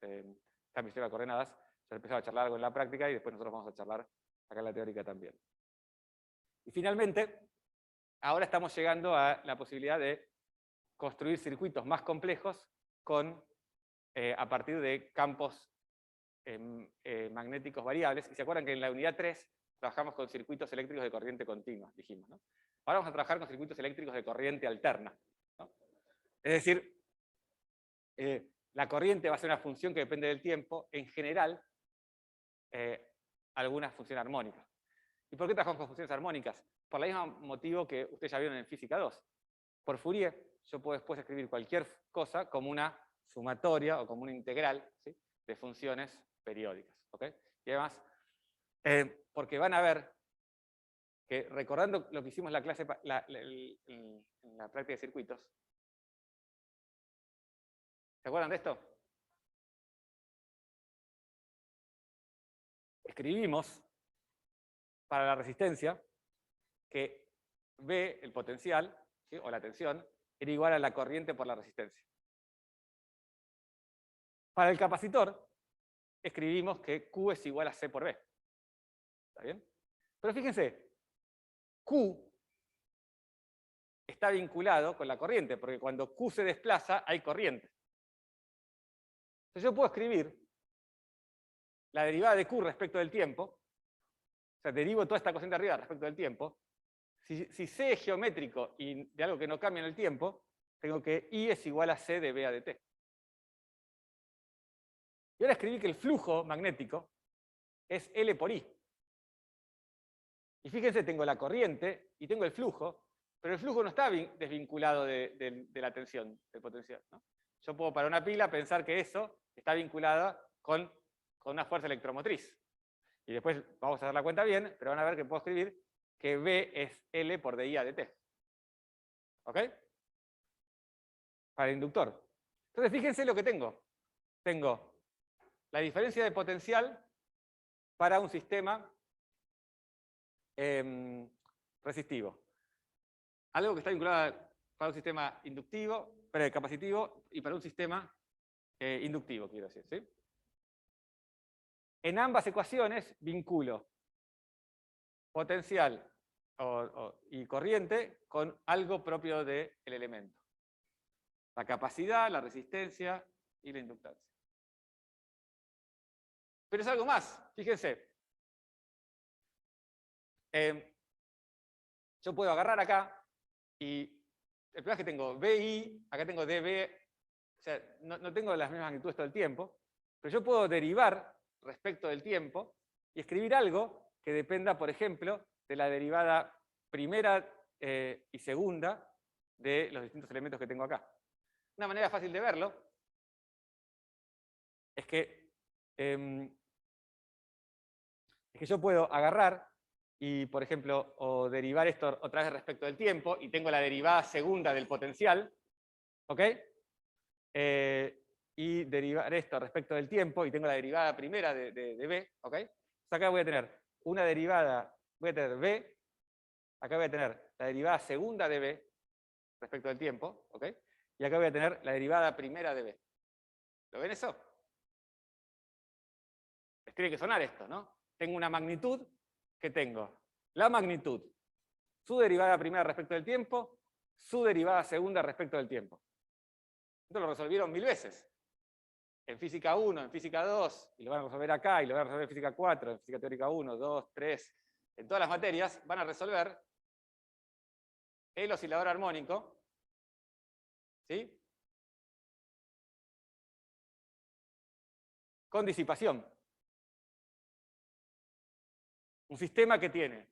cambio de coordenadas Ya he empezado a charlar algo en la práctica y después nosotros vamos a charlar acá en la teórica también. Y finalmente, ahora estamos llegando a la posibilidad de construir circuitos más complejos a partir de campos magnéticos variables. Y se acuerdan que en la unidad 3 trabajamos con circuitos eléctricos de corriente continua, dijimos, ¿no? Ahora vamos a trabajar con circuitos eléctricos de corriente alterna, ¿no? Es decir, la corriente va a ser una función que depende del tiempo, en general, alguna función armónica. ¿Y por qué trabajamos con funciones armónicas? Por el mismo motivo que ustedes ya vieron en Física 2. Por Fourier, yo puedo después escribir cualquier cosa como una sumatoria o como una integral, ¿sí?, de funciones periódicas. ¿Okay? Y además, porque van a ver que, recordando lo que hicimos en la clase, en la práctica de circuitos, ¿se acuerdan de esto? Escribimos para la resistencia que V, el potencial, ¿sí?, o la tensión, era igual a la corriente por la resistencia. Para el capacitor, escribimos que Q es igual a C por B. ¿Está bien? Pero fíjense, Q está vinculado con la corriente, porque cuando Q se desplaza, hay corriente. Entonces yo puedo escribir la derivada de Q respecto del tiempo, o sea, derivo toda esta cosita de arriba respecto del tiempo. Si C es geométrico y de algo que no cambia en el tiempo, tengo que I es igual a C de B a de T. Y ahora escribí que el flujo magnético es L por I. Y fíjense, tengo la corriente y tengo el flujo, pero el flujo no está desvinculado de la tensión, del potencial, ¿no? Yo puedo para una pila pensar que eso está vinculado con una fuerza electromotriz. Y después vamos a dar la cuenta bien, pero van a ver que puedo escribir que B es L por dI a dt. ¿Ok? Para el inductor. Entonces fíjense lo que tengo. Tengo la diferencia de potencial para un sistema resistivo. Algo que está vinculado para un sistema inductivo, capacitivo, y para un sistema inductivo, quiero decir, ¿sí? En ambas ecuaciones vinculo potencial y corriente con algo propio del elemento. La capacidad, la resistencia y la inductancia. Pero es algo más, fíjense. Yo puedo agarrar acá y el problema es que tengo BI, acá tengo DB, o sea, no tengo las mismas magnitudes todo el tiempo, pero yo puedo derivar respecto del tiempo y escribir algo que dependa, por ejemplo, de la derivada primera y segunda de los distintos elementos que tengo acá. Una manera fácil de verlo es que yo puedo agarrar y, por ejemplo, o derivar esto otra vez respecto del tiempo, y tengo la derivada segunda del potencial, ¿ok? Y derivar esto respecto del tiempo, y tengo la derivada primera de B, ¿ok? Entonces acá voy a tener una derivada, voy a tener B, acá voy a tener la derivada segunda de B respecto del tiempo, ¿ok? Y acá voy a tener la derivada primera de B. ¿Lo ven eso? Les tiene que sonar esto, ¿no? Tengo una magnitud que tengo la magnitud, su derivada primera respecto del tiempo, su derivada segunda respecto del tiempo. Esto lo resolvieron 1000 veces. En física 1, en física 2, y lo van a resolver acá, y lo van a resolver en física 4, en física teórica 1, 2, 3. En todas las materias van a resolver el oscilador armónico, ¿sí?, con disipación. Un sistema que tiene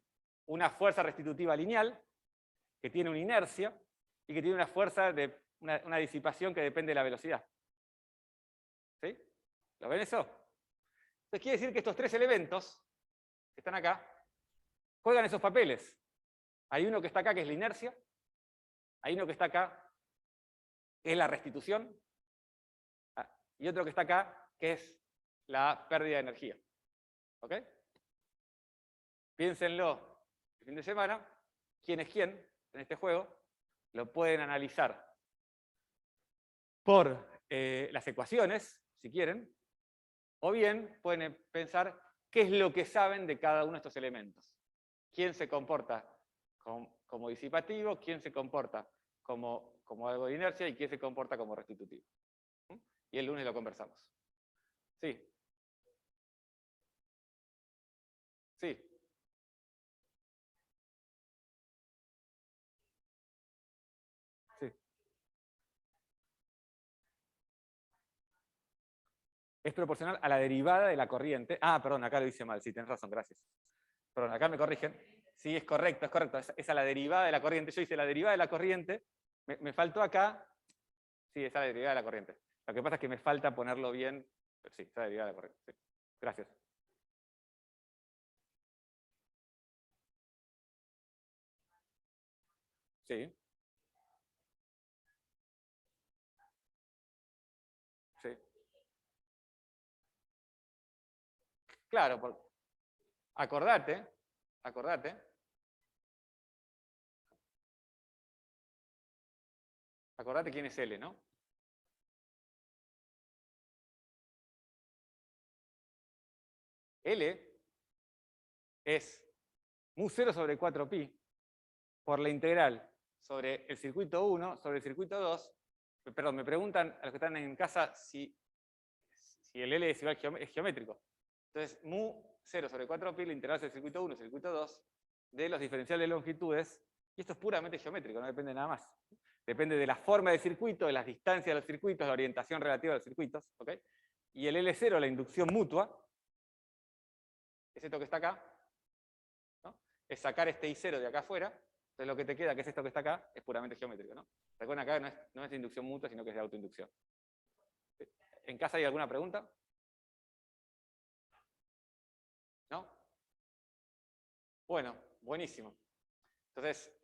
una fuerza restitutiva lineal, que tiene una inercia y que tiene una fuerza de una disipación que depende de la velocidad. ¿Sí? ¿Lo ven eso? Entonces quiere decir que estos tres elementos que están acá juegan esos papeles. Hay uno que está acá, que es la inercia. Hay uno que está acá, que es la restitución. Y otro que está acá, que es la pérdida de energía. ¿Ok? Piénsenlo el fin de semana, quién es quién en este juego, lo pueden analizar por las ecuaciones, si quieren, O bien pueden pensar qué es lo que saben de cada uno de estos elementos. ¿Quién se comporta como disipativo? ¿Quién se comporta como algo de inercia? ¿Y quién se comporta como restitutivo? Y el lunes lo conversamos. Sí. Sí. Sí. Es proporcional a la derivada de la corriente. Ah, perdón, acá lo hice mal. Sí, tenés razón, gracias. Perdón, acá me corrigen. Sí, es correcto, es correcto. Es a la derivada de la corriente. Yo hice la derivada de la corriente. Me faltó acá. Sí, es a la derivada de la corriente. Lo que pasa es que me falta ponerlo bien. Pero sí, es a la derivada de la corriente. Sí. Gracias. Sí. Sí. Claro, acordate, acordate quién es L, ¿no? L es mu0 sobre 4pi por la integral sobre el circuito 1 sobre el circuito 2. Perdón, me preguntan a los que están en casa si el L es igual es geométrico. Entonces, mu0 sobre 4pi, la integral sobre el circuito 1 y el circuito 2 de los diferenciales de longitudes, y esto es puramente geométrico, no depende de nada más. Depende de la forma del circuito, de las distancias de los circuitos, la orientación relativa de los circuitos, ¿ok? Y el L0, la inducción mutua, es esto que está acá, ¿no? Es sacar este I0 de acá afuera, entonces lo que te queda, que es esto que está acá, es puramente geométrico, ¿no? Recuerden acá no es de inducción mutua, sino que es de autoinducción. ¿En casa hay alguna pregunta? ¿No? Bueno, buenísimo. Entonces,